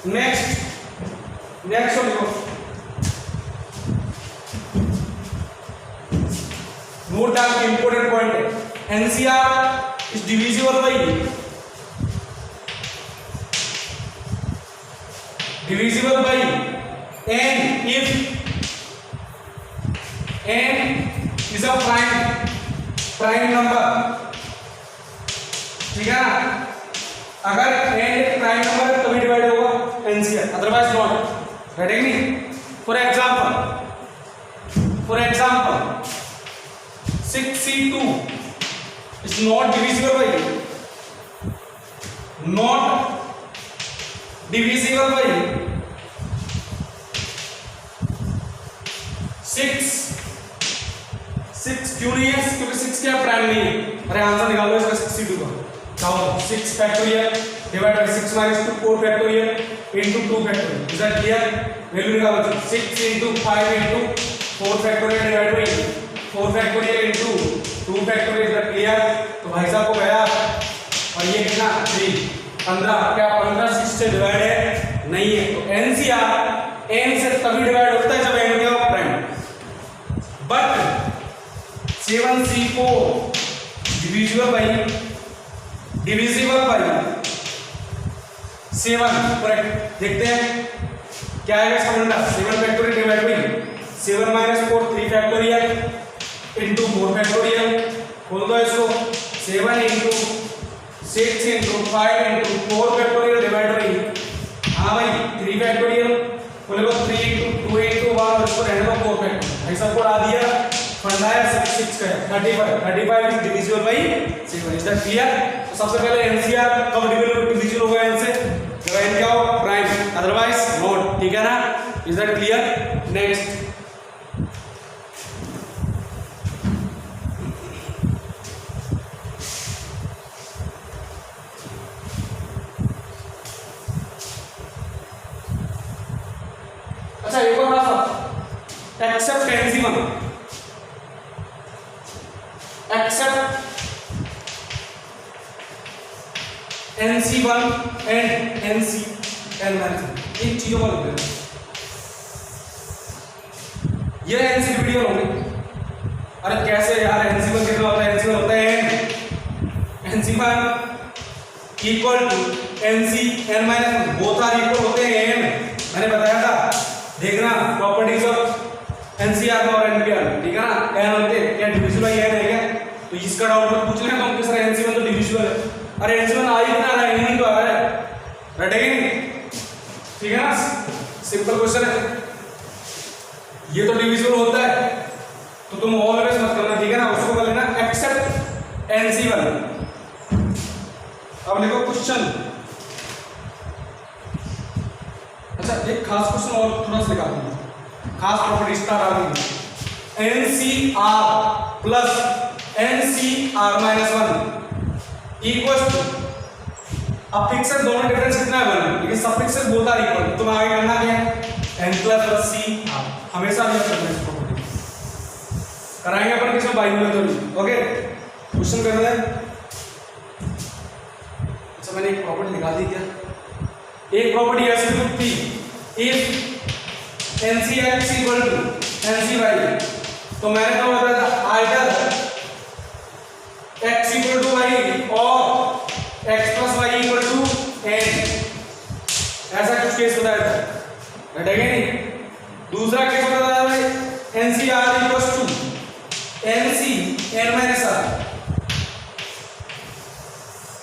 नेक्स्ट देखो, नोट डाउन इंपॉर्टेंट पॉइंट है, NCR is divisible by n if n is a prime number, ठीक है ना, अगर n एक प्राइम नंबर है तभी डिवाइड होगा एनसीआर, अदरवाइज नॉट, राइट नहीं, for example 6c2 is not divisible by 6 क्यों नहीं है, क्योंकि 6 क्या प्राइम नहीं है, अरे आंसर निकालो इसका 62 का, 6 factorial divide by 6 minus 2 4 factorial into 2 factorial. Is that clear? Value निकालो 6 into 5 into 4 factorial divide by 4 factorial into 2 factorial. Is that clear? तो भाई साहब को गया और ये कितना 3 15. क्या 15 6 से डिवाइड है? नहीं है. तो एनसीआर n से तभी डिवाइड होता है जब n क्या हो prime. But 7c4 divisible by 7. Correct. देखते हैं क्या आएगा इसका formula. 7 factorial divide by 7 minus 4 3 factorial into 4 factorial. खोल दो इसको. 7 into 6 into 5 into 4 factorial divide by हाँ भाई 3 फैक्टोरियल. बोलेगा 3 इनटू 2 इनटू 1 और इसको रहने दो 4 फैक्टोरियल. ऐसा कोड आ दिया. फंडा है 6 का 35 is divisible by 7. Is that clear? तो सबसे पहले एनसीआर कब डिविजिबल होगा n से? जब n क्या हो प्राइम, अदरवाइज नॉट. ठीक है ना? Is that clear? नेक्स्ट अच्छा एक और बात एक्सेप्ट एनसी1 एक्सेप्ट NC1 एंड NCN1. इन चीजों को लिख देना. ये NC वीडियो होंगे. अरे कैसे यार NC1 कितना होता है? NC1 होता है NC1 equal to NCN-1. Both are equal होते हैं n. मैंने बताया था. देखना प्रॉपर्टीज ऑफ NCR और NPR. ठीक है ना? n होते हैं क्या डिविजिबल बाई n है क्या? तो इसका डाउट मत पूछ लेना. हम किस तरह NC1 तो डिविजिबल है. अरे NC1 आ ही कितना रहा है? नहीं तो आ रहा है. रटेंगे. ठीक है ना? सिंपल क्वेश्चन है. ये तो डिविजिबल होता है तो तुम ऑलवेज मत करना. ठीक है ना? उसको कर लेना एक्सेप्ट NC1. अब देखो क्वेश्चन. अच्छा एक खास क्वेश्चन और थोड़ा सा निकाल दूंगा. खास प्रॉपर्टी स्टार आ गई. NCR plus NCR-1 equal to. अब फिक्सर दोनों डिफरेंस कितना है 1. लेकिन सब फिक्सर बोथ आर इक्वल. तुम आगे करना क्या है? n plus c. हमेशा नहीं करना है इसको. कराएंगे अपन किसमें बाइनरी मेथड. ओके क्वेश्चन करना है. अच्छा मैंने एक प्रॉपर्टी निकाल दी क्या? एक प्रॉपर्टी ऐसी थी if NCX equal to NCY. तो मैंने तो बताया था either x equal to y और x plus y equal to n. ऐसा कुछ केस बताया था. रटेगा नहीं? दूसरा केस बताया भाई NCR इक्वल टू NCN-R.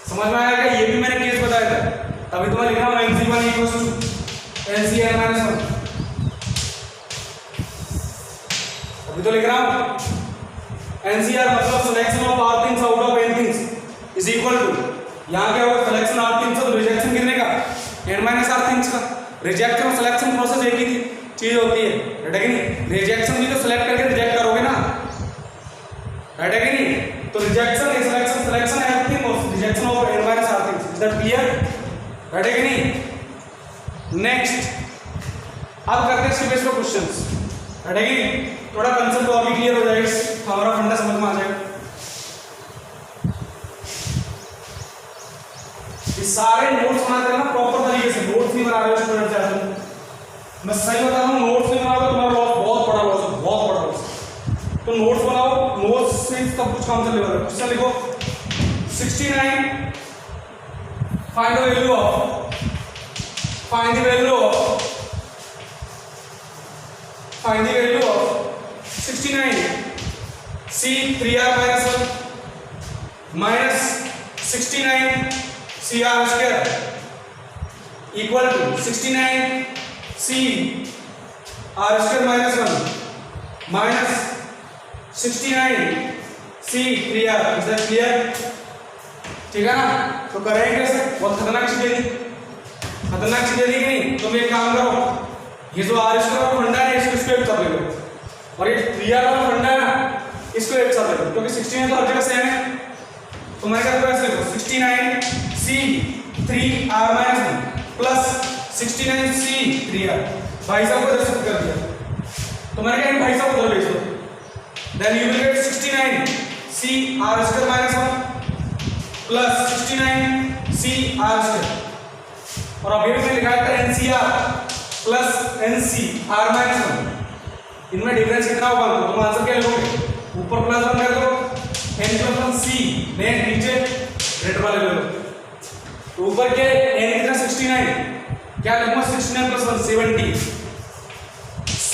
समझ में आया क्या? ये भी मैंने केस बताया था. अभी तुम्हें लिखना है NC1 इक्वल टू NCN-1. अभी तो लिख रहा हूं NCR मतलब selection of r things out of n things is equal to. यहां क्या होगा? सिलेक्शन आर थिंग्स तो रिजेक्शन कितने का? n-r थिंग्स का. रिजेक्शन और सिलेक्शन प्रोसेस एक ही चीज होती है. राइट है कि नहीं? रिजेक्शन भी तो सिलेक्ट करके रिजेक्ट करोगे ना. राइट है कि नहीं? तो rejection is selection. Selection everything और rejection of n-r things. Is that clear? Right है कि नहीं? नेक्स्ट अब करते हैं इसके बेस पर क्वेश्चंस. राइट है कि नहीं? थोड़ा कंसेप्ट और भी क्लियर हो जाएगा. हमारा फंडा समझ में आ जाएगा. ये सारे नोट्स बनाते हैं ना प्रॉपर तरीके से. नोट्स नहीं बना रहे स्टूडेंट चाहते हैं. मैं सही बता रहा हूँ. नोट्स नहीं बना रहे तो तुम्हारा लॉस बहुत बड़ा लॉस है. बहुत बड़ा लॉस. तो नोट्स बनाओ. नोट्स से सब कुछ काम चलेगा. क्वेश्चन लिखो 69. Find the value of find the value of 69 c 3r minus 1 minus 69 cr square equal to 69 c r square minus 1 minus 69 c 3r. is that clear? ठीक है ना? तो करेंगे कैसे? बहुत खतरनाक चीज है. खतरनाक चीज है कि नहीं? तुम एक काम करो. ये जो आर स्क्वायर का फंडा है इसको एक साथ ले लो और ये 3r वाला फंडा है ना इसको एक साथ ले लो क्योंकि 16 तो हर जगह सेम है. तो तुम्हारे क्या होगा, ऐसे देखो 69C3R-1 प्लस 69C3R, भाई साहब को इधर शिफ्ट कर दिया, तुम्हारे क्या भाई साहब को उधर भेज दो, then you will get 69CR2-1 plus 69CR2, और अभी मैंने लिखा था NCR प्लस NCR-1, इनमें डिफरेंस कितना होगा, तुम आंसर क्या लिखोगे, ऊपर प्लस 1 कर दो, n+1 C, नीचे ग्रेटर वाले ले लो, तो ऊपर के n कितना 69, क्या लिखूंगा 69+1 70, C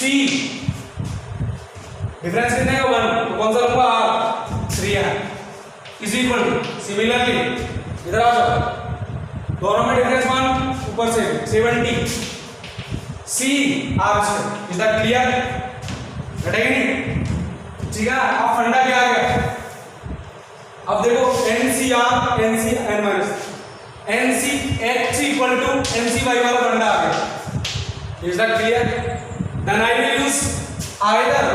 डिफरेंस कितने का 1, तो कौन सा लूंगा R, 3R is equal to, similarly इधर आ जाओ, दोनों में डिफरेंस 1 ऊपर से 70 CR2, इज दैट क्लियर, घटेगा नहीं, ठीक है। अब फंडा क्या आ गया, अब देखो NCR NCX equal to NCY वाला फंडा आ गया, is that clear, then I will use either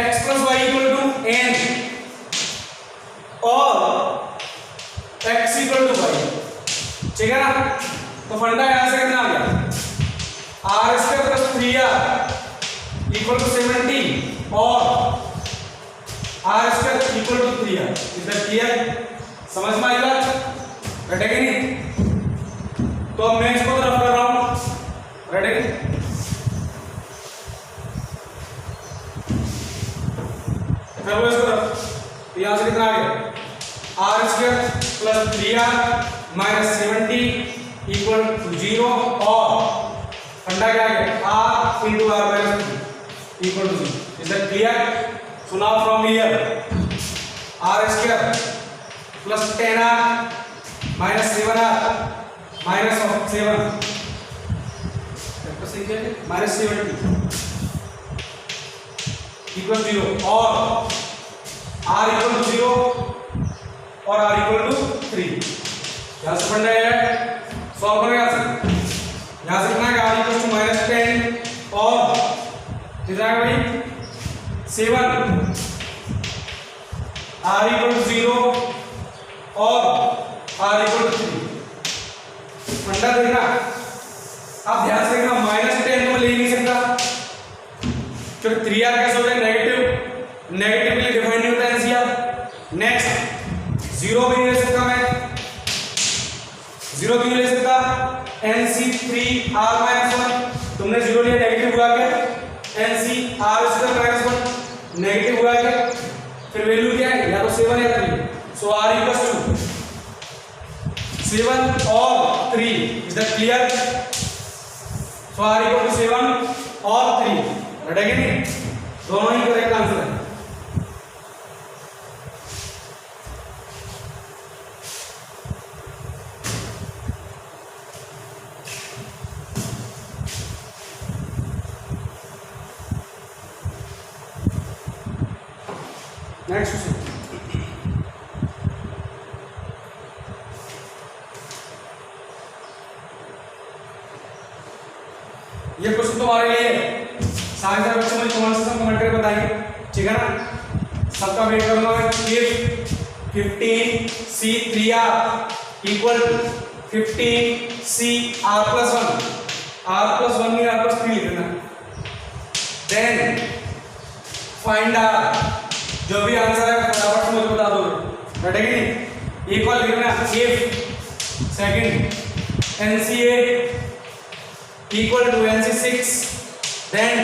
x plus y equal to n और x equal to y, ठीक है ना, तो फंडा यहां से कितना आ गया, r² plus 3r equal to 70 और r² equal to 3r, is that clear, समझ में आएगा, घटेगा नहीं, तो अब मैं इसको रफ कर रहा हूं, रेडी, फिर वो इसको रफ, यहां से कितना आ गया, r² plus 3r minus 70 equal to 0 और फंडा क्या आ गया, r into r minus 3 equal to 0, is that clear, so now from here r² plus 10r minus 7r minus of 7 minus 70 equal to 0 और r equal to 0 और r equal to 3, यहां से फंडा है सॉल्व करें, यहां से कितना है, r equal to -10 और कितना है भाई 7, r equal to 0 और r equal to 3, फंडा देखना, अब ध्यान से देखना, -10 तो ले नहीं सकता क्योंकि 3r कैसे हो जाए, नेगेटिव के लिए डिफाइन नहीं होता NCR, नेक्स्ट 0 भी नहीं ले सकता मैं, 0 भी नहीं ले सकता, NC3R-1 तुमने 0 लिया, नेगेटिव हुआ क्या, NCR2-1 नेगेटिव हुआ क्या, फिर वैल्यू क्या है, या तो 7 या 3, सो r equals to 7 और 3, is that clear, so r equal to 7 और 3, घटेगा नहीं, दोनों ही करेक्ट आंसर है, नेक्स्ट क्वेश्चन, ये क्वेश्चन तुम्हारे लिए सारे बच्चों मुझे कमेंट सेक्शन कमेंट करके बताएंगे, ठीक है ना, सबका वेट करूंगा मैं, if 15C3R equal to 15CR+1, r+1 नहीं r+3 लिखना, then find r, जो भी आंसर है फटाफट मुझे बता दो, बैठेगी नहीं, इक्वल लिखना, if second NC8 equal to NC6, then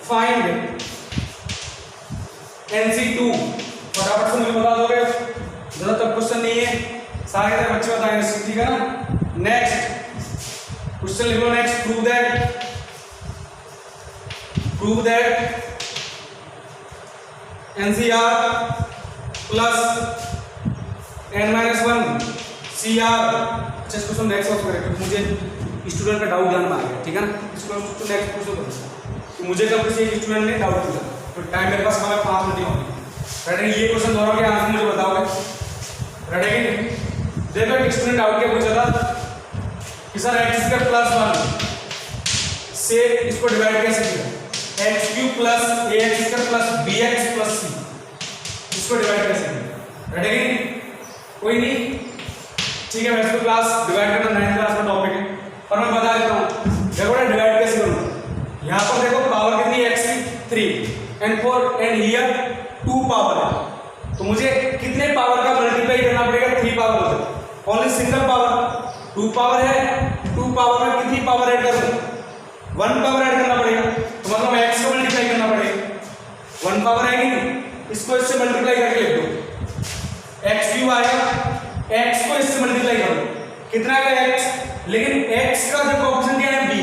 find NC2, फटाफट से मुझे बता दोगे, ज्यादा टफ क्वेश्चन नहीं है, सारे बच्चे बताएंगे, ठीक है ना। नेक्स्ट क्वेश्चन लिख लो, next prove that NCR plus n-1 CR। अच्छा इसको नेक्स्ट सॉल्व करें, मुझे स्टूडेंट का डाउट जानना आ गया, ठीक है ना। इसको नेक्स्ट क्वेश्चन करो, मुझे जब किसी स्टूडेंट ने डाउट पूछा तो टाइम मेरे पास हमारे 5 मिनट होंगे, रेडी। ये क्वेश्चन दोनों के आंसर मुझे बताओगे, रेडी। देखो एक स्टूडेंट डाउट क्या पूछा था कि सर x² + 1 से इसको डिवाइड कैसे किया, x³ + ax² + bx + c, इसको डिवाइड कैसे करें, रटेगी कोई नहीं, ठीक है। वैसे तो क्लास डिवाइड करना 9th क्लास का टॉपिक है, पर मैं बता देता हूँ देखो ना डिवाइड कैसे करूँ। यहाँ पर देखो पावर कितनी है x की 3 एंड 4 एंड हियर 2 पावर है, तो मुझे कितने पावर का मल्टीप्लाई करना पड़ेगा, 3 पावर होता है, ओनली सिंगल पावर 2 पावर है, 2 पावर में कितनी पावर ऐड करूँ, 1 पावर ऐड करना पड़ेगा, तो मतलब x को मल्टीप्लाई करना पड़ेगा, 1 पावर है कि नहीं, इसको इससे मल्टीप्लाई करके लिख दो, x क्यूब आएगा, x को इससे मल्टीप्लाई करो कितना आएगा x, लेकिन x का जो कोएफिशिएंट क्या है b,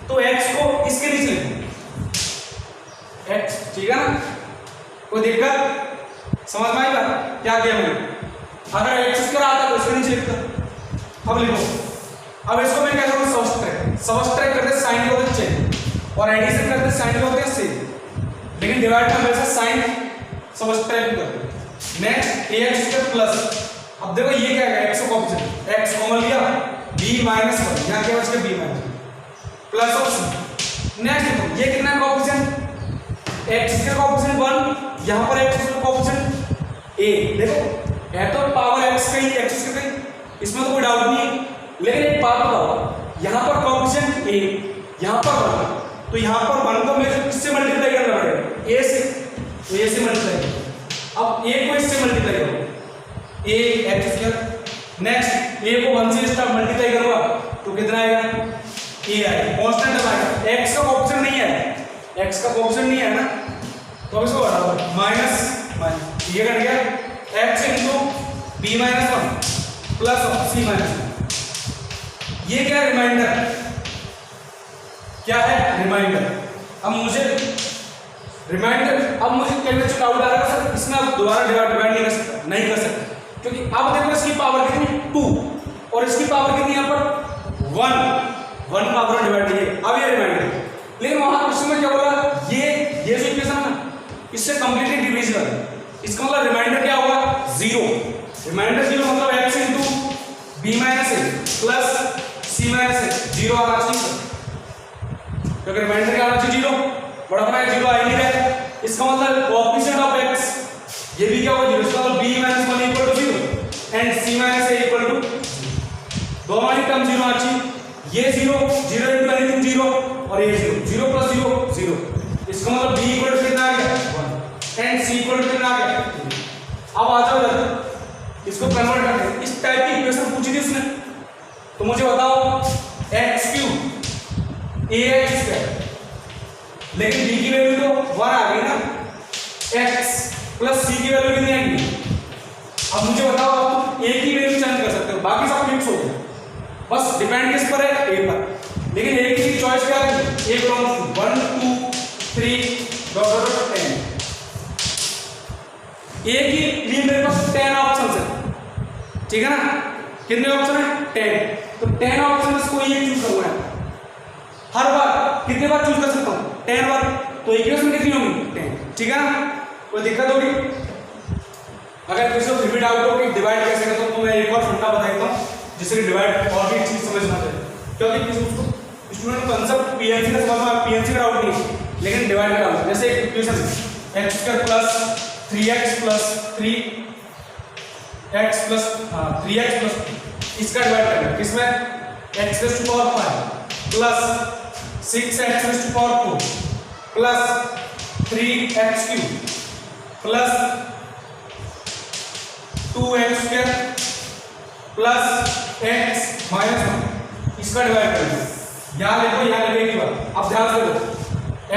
तो x को इसके नीचे लिखो x, ठीक है ना, कोई दिक्कत समझ में आई बात क्या किया मैंने, अगर x स्क्वायर आता तो इसके नीचे लिखता। अब लिखो, अब इसको मैं क्या करूँगा सबट्रैक्ट करते साइन के होते चेंज और एडिशन करते साइन के होते सेम, लेकिन डिवाइड में हमेशा साइन सबट्रैक्ट करते। नेक्स्ट ax स्क्वायर प्लस, अब देखो ये क्या है x का कोएफिशिएंट, x कॉमन लिया b माइनस 1, यहाँ क्या बच गया b minus plus of c। Next देखो ये कितना कोएफिशिएंट, x का कोएफिशिएंट 1, यहाँ पर x का कोएफिशिएंट a, देखो है तो पावर x का ही x का ही, इसमें तो कोई डाउट नहीं है, लेकिन एक बात बताओ यहाँ पर कोएफिशिएंट a, यहाँ पर 1, तो यहाँ पर 1 को मुझे किससे मल्टीप्लाई करना पड़ेगा, a से, तो a से मल्टीप्लाई, अब a को इससे मल्टीप्लाई करो a x square, next a को 1 से स्टार मल्टीप्लाई करूंगा तो कितना आएगा a आएगा, कांस्टेंट आएगा, x का कोएफिशिएंट नहीं है, x का कोएफिशिएंट नहीं है ना, तो इसको बढ़ाओ माइनस ये कट गया x into b minus 1 plus c minus 1, ये क्या रिमाइंडर, क्या है रिमाइंडर। अब मुझे रिमाइंडर, अब मुझे कई बच्चों डाउट आ रहा है सर इसमें आप दोबारा डिवाइड नहीं कर सकते, क्योंकि अब देखो इसकी पावर कितनी 2 और इसकी पावर कितनी यहाँ पर 1 पावर डिवाइड है, अब ये रिमाइंडर, लेकिन वहां क्वेश्चन में क्या बोला, ये जो इक्वेशन है ना इससे कंप्लीटली डिविजिबल है, इसका मतलब रिमाइंडर क्या होगा 0, रिमाइंडर 0 मतलब x into b minus a plus c minus a 0 आना चाहिए, क्योंकि रिमाइंडर क्या आना चाहिए 0, बड़ा बना 0 आ ही नहीं रहा है, इसका मतलब कोएफिशिएंट ऑफ x ये भी क्या होगा 0, इसका मतलब b minus 1 equal to 0 and c minus a equal to, दो हमारी टर्म 0 आना चाहिए, ये 0 0 into एनीथिंग 0 और ये 0 प्लस 0 0, इसका मतलब b इक्वल टू कितना आ गया 1 एंड c इक्वल टू कितना आ गया। अब आ जाओ इधर इसको कन्वर्ट करते हैं, इस टाइप की इक्वेशन पूछी थी उसने, तो मुझे बताओ x क्यूब ax स्क्वायर, लेकिन b की वैल्यू तो 1 आ गई ना, x प्लस c की वैल्यू कितनी आएगी, अब मुझे बताओ आप a की वैल्यू चेंज कर सकते हो, बाकी सब फिक्स हो गया, बस डिपेंड किस पर है a पर, लेकिन a की चॉइस क्या है, a belongs to 1 2 3 dot 10, a की लिए मेरे पास 10 ऑप्शंस है, ठीक है ना, कितने ऑप्शन है 10, तो 10 ऑप्शन में कोई एक चूज करना है, हर बार कितने बार चूज कर सकता हूँ 10 बार, तो इक्वेशन कितनी होगी 10, ठीक है ना, कोई दिक्कत होगी। अगर किसी को फिर भी डाउट हो कि डिवाइड कैसे करते हो तो मैं एक और फंडा बता देता हूँ जिससे कि डिवाइड और भी चीज समझ में आ जाए, क्योंकि किसी उसको स्टूडेंट को कंसेप्ट पीएनसी का समझ में, पीएनसी का डाउट नहीं, लेकिन डिवाइड का डाउट, जैसे एक equation x square plus 3x plus 3x plus 3x plus इसका डिवाइड करना किसमें x raise to power 5 plus 6x raise to power 4 plus 3x cube plus 2x square plus x minus 1, इसका divide करना, यहाँ लिखो एक बार, अब ध्यान से देखो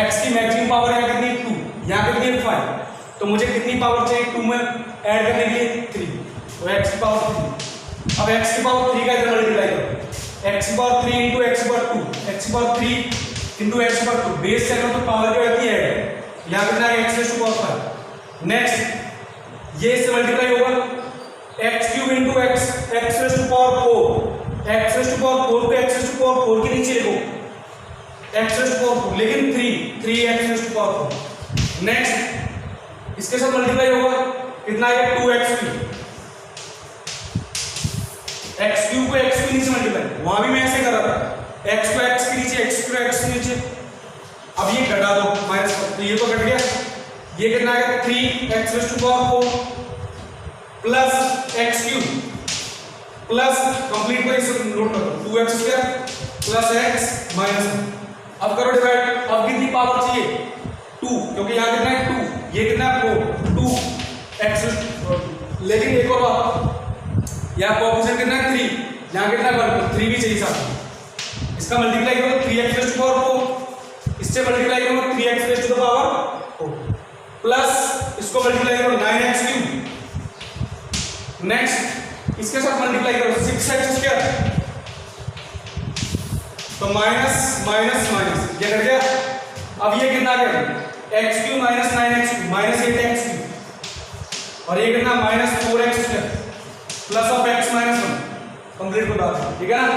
x की मैक्सिमम पावर है कितनी 2, यहाँ कितनी 5, तो मुझे कितनी पावर चाहिए 2 में ऐड करने के लिए 3, तो x की पावर 3, अब x की पावर 3 का इधर मल्टीप्लाई करो, x की पावर 3 into x की पावर 2, x की पावर 3 into x की पावर 2, बेस से तो पावर क्या होती है यहाँ कितना है x raise to power 5, next ये इससे मल्टीप्लाई होगा x cube into x raise to power 4, x raise to power 4 को x रेज़ टू पावर 4 के नीचे लिखो x रेज़ टू पावर 4, लेकिन 3x raise to power 4, next इसके साथ मल्टीप्लाई होगा कितना आएगा 2x क्यूब, x क्यूब को x के नीचे मल्टीप्लाई, वहां भी मैं ऐसे कर रहा था x को x के नीचे x को x के नीचे, अब ये घटा दो माइनस, तो ये तो घट गया ये कितना आएगा 3x raise to power 4 plus x cube plus complete को इसे नोट करो 2x square plus x minus 1। अब करो डिवाइड, अब कितनी पावर चाहिए 2, क्योंकि यहाँ कितना है 2, ये कितना है 4, 2x, लेकिन एक और बात, यहाँ कोएफिशिएंट कितना है 3, यहाँ कितना है 1, 3 भी चाहिए साथ। इसका मल्टीप्लाई करो 3x रेज़ टू पावर 4, इससे मल्टीप्लाई करो 3x raise to the power 4 plus इसको मल्टीप्लाई करो 9x क्यूब, नेक्स्ट इसके साथ मल्टीप्लाई करो 6x स्क्वायर, तो माइनस माइनस माइनस ये कट गया। अब ये कितना आ गया x cube minus 9x cube minus 8x cube, और ये कितना minus 4x square plus of x minus 1 complete को बात, ठीक है ना।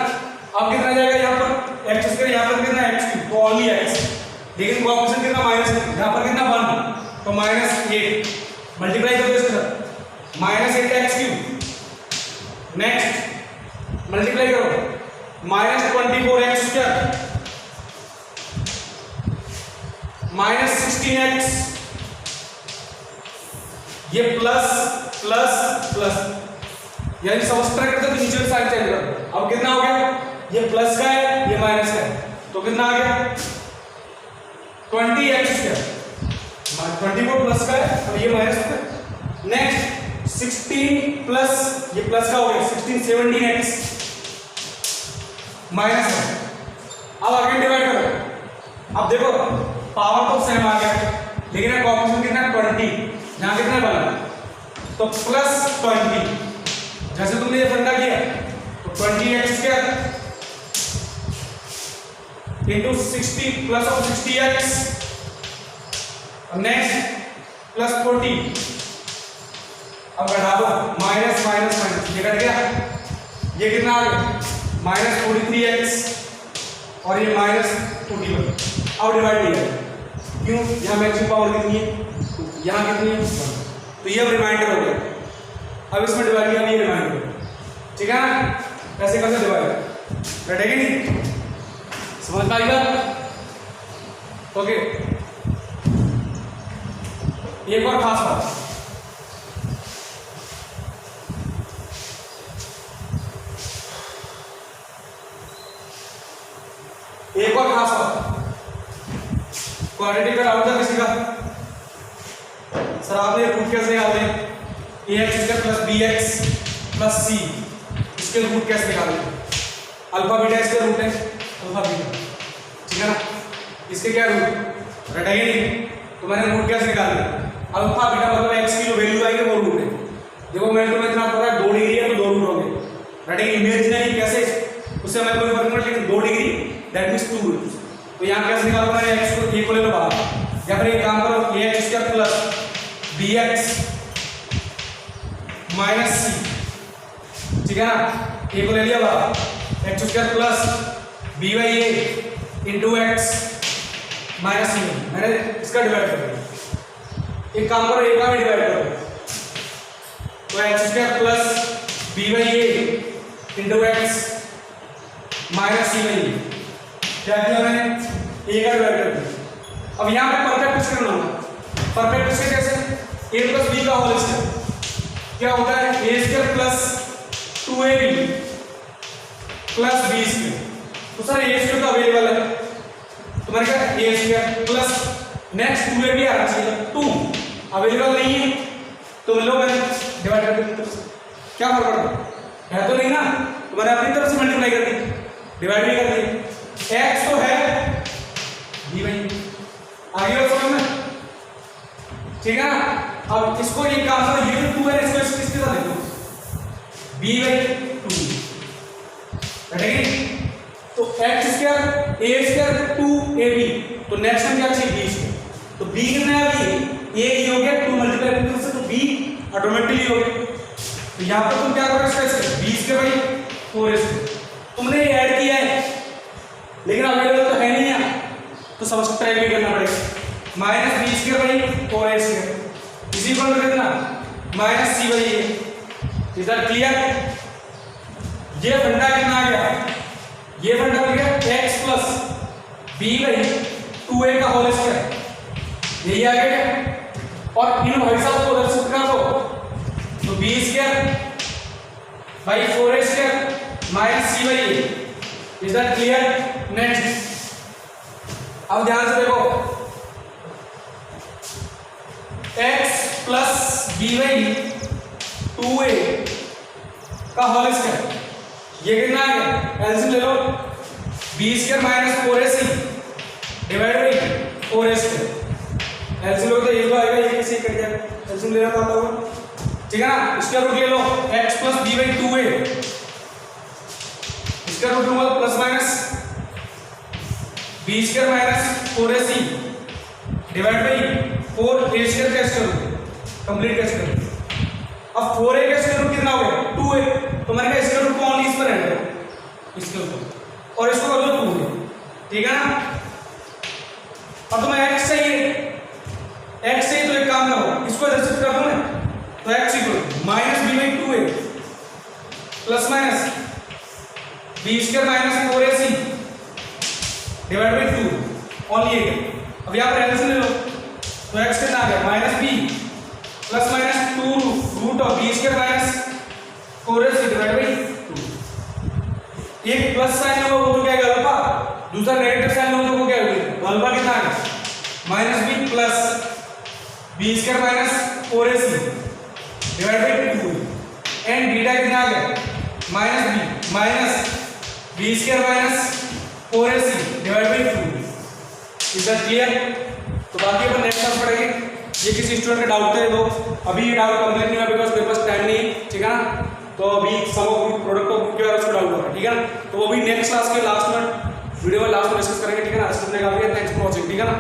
अब कितना जाएगा यहाँ पर x स्क्वायर, यहाँ पर कितना x क्यूब, तो ओनली x, लेकिन कोएफिशिएंट कितना माइनस, यहाँ पर कितना 1, तो माइनस 8 मल्टीप्लाई करो इसके साथ minus 8x cube, next multiply करो minus 24x square minus 16x, ये प्लस प्लस प्लस, यानी सबट्रैक्ट करके नीचे की साइड चेंज करो। अब कितना हो गया, ये प्लस का है ये माइनस का है, तो कितना आ गया 20x स्क्वायर, 24 प्लस का है और ये माइनस का है। नेक्स्ट 16 प्लस ये प्लस का हो गया 16 17x माइनस 1। अब आगे डिवाइड करो, अब देखो पावर तो सेम आ गया, लेकिन कोएफिशिएंट कितना 20, यहाँ कितना बना, तो प्लस 20, जैसे तुमने ये फंडा किया तो 20x square into 60 plus of 60x, next plus 40, अब घटा दो माइनस माइनस माइनस, ये कट गया, ये कितना आ गया माइनस 43x और ये माइनस 41। अब डिवाइड किया, क्यों, यहाँ मैक्सिमम पावर कितनी है, यहाँ कितनी है 1, तो ये अब रिमाइंडर हो गया। अब इसमें डिवाइड किया, ये रिमाइंडर, ठीक है ना। ऐसे कैसे डिवाइड बैठेगी नहीं, समझ पाई बात, ओके। एक और खास बात, एक और खास बात, क्वाड्रेटिक का डाउट था किसी का, सर आपने रूट कैसे निकाले, ax square plus bx plus c, इसके रूट कैसे निकाले, अल्फा बीटा इसके रूट है, अल्फा बीटा, ठीक है ना। इसके क्या रूट रटेंगे नहीं, तो मैंने रूट कैसे निकाले, अल्फा बीटा मतलब x की जो वैल्यू आएगी वो रूट है। देखो मैंने तुम्हें इतना पता है 2 डिग्री है तो 2 रूट होंगे, रटेंगे इमेजिनरी कैसे, उससे हमें कोई फर्क नहीं पड़ता, लेकिन 2 डिग्री दैट मींस 2 रूट। तो यहाँ कैसे निकालो, मैंने x को एक को ले लो बाहर, या फिर एक काम करो ax square plus bx minus c, ठीक है ना, एक को ले लिया बाहर, x square plus b by a into x minus c, मैंने इसका डिवाइड कर दिया। एक काम करो एक का भी डिवाइड करो, तो x square plus b by a into x minus c by a, क्या किया मैंने, a का डिवाइड कर दिया। अब यहाँ पे परफेक्ट स्क्वायर बनाऊंगा, परफेक्ट स्क्वायर कैसे, a प्लस b का होल स्क्वायर क्या होता है, a square plus 2ab plus b square, तो सर a स्क्वायर तो अवेलेबल है, तुम्हारे क्या a square plus next 2ab आना चाहिए, 2 अवेलेबल नहीं है तो लो मैंने डिवाइड कर दिया, क्या फर्क पड़ता है तो नहीं ना, तो मैंने अपनी तरफ से मल्टीप्लाई कर दी, डिवाइड भी कर दी, x तो है b बाई आगे और समझ में, ठीक है ना। अब इसको ये काम करो, ये जो 2 है इसको इसके साथ देखो b बाई 2 बैठेगी, तो x square a square 2ab, तो नेक्स्ट टाइम क्या चाहिए b स्क्वायर, तो b कितना है अभी a ही हो गया 2 मल्टीप्लाई करने से, तो b ऑटोमेटिकली हो गया। तो यहाँ पर तुम क्या करो इसका b square by 4a square, तुमने ये ऐड किया है लेकिन अवेलेबल तो है नहीं है, तो सब्सट्रैक्ट भी करना पड़ेगा, minus b square by 4a square इसी को कितना minus c by a, is that clear. ये फंडा कितना आ गया, ये फंडा हो गया x plus b by 2a का होल स्क्वायर, यही आ गया। और इन भाई साहब को उधर शिफ्ट कर दो तो b square by 4a square minus c by a. Is that clear? Next अब ध्यान से देखो x plus b by 2a का होल स्क्वायर, ये कितना आ गया? एलसीएम ले लो, b square minus 4ac divide by 4a square. LCM लो तो ये तो आएगा, ये कैसे कट गया? एलसीएम लेना पड़ता होगा, ठीक है ना? इसका रूट ले लो x plus b by 2a, इसका रूट लूंगा तो plus minus b square minus 4ac divide by 4a square का स्क्वायर रूट कंप्लीट का स्क्वायर रूट। अब 4a का स्क्वायर रूट कितना हो गया? 2a, तो मैंने कहा स्क्वायर रूट को ओनली इस पर ऐड करो, इसके ऊपर, और इसको कर लो 2a, ठीक है ना? अब तुम्हें x चाहिए, x चाहिए तो एक काम करो, इसको इधर शिफ्ट कर दो ना, तो x equal minus b by 2a plus minus b square minus 4ac divide by 2 only एक। अब यहाँ पर एलसीएम ले लो तो x कितना आ गया? Minus b plus minus 2 root of b square minus 4ac divide by 2। एक प्लस साइन होगा वो तो क्या है अल्फा, दूसरा नेगेटिव साइन होगा तो वो क्या होगा? अल्फा कितना आ गया? Minus b plus b square minus 4ac divide by 2 and beta कितना आ गया? Minus b minus b square minus 4ac divide by 2। Is that clear? तो बाकी अपन नेक्स्ट क्लास पढ़ेंगे। ये किसी स्टूडेंट का डाउट है तो अभी ये डाउट कंप्लीट नहीं हुआ बिकॉज मेरे पास टाइम नहीं, ठीक है ना? तो अभी सम ऑफ प्रोडक्ट ऑफ बुक के बारे में डाउट होगा, ठीक है ना? तो वो भी नेक्स्ट क्लास के लास्ट में वीडियो में लास्ट में डिस्कस करेंगे, ठीक है ना? आज के लिए काफी है, थैंक्स फॉर वॉचिंग, ठीक है ना?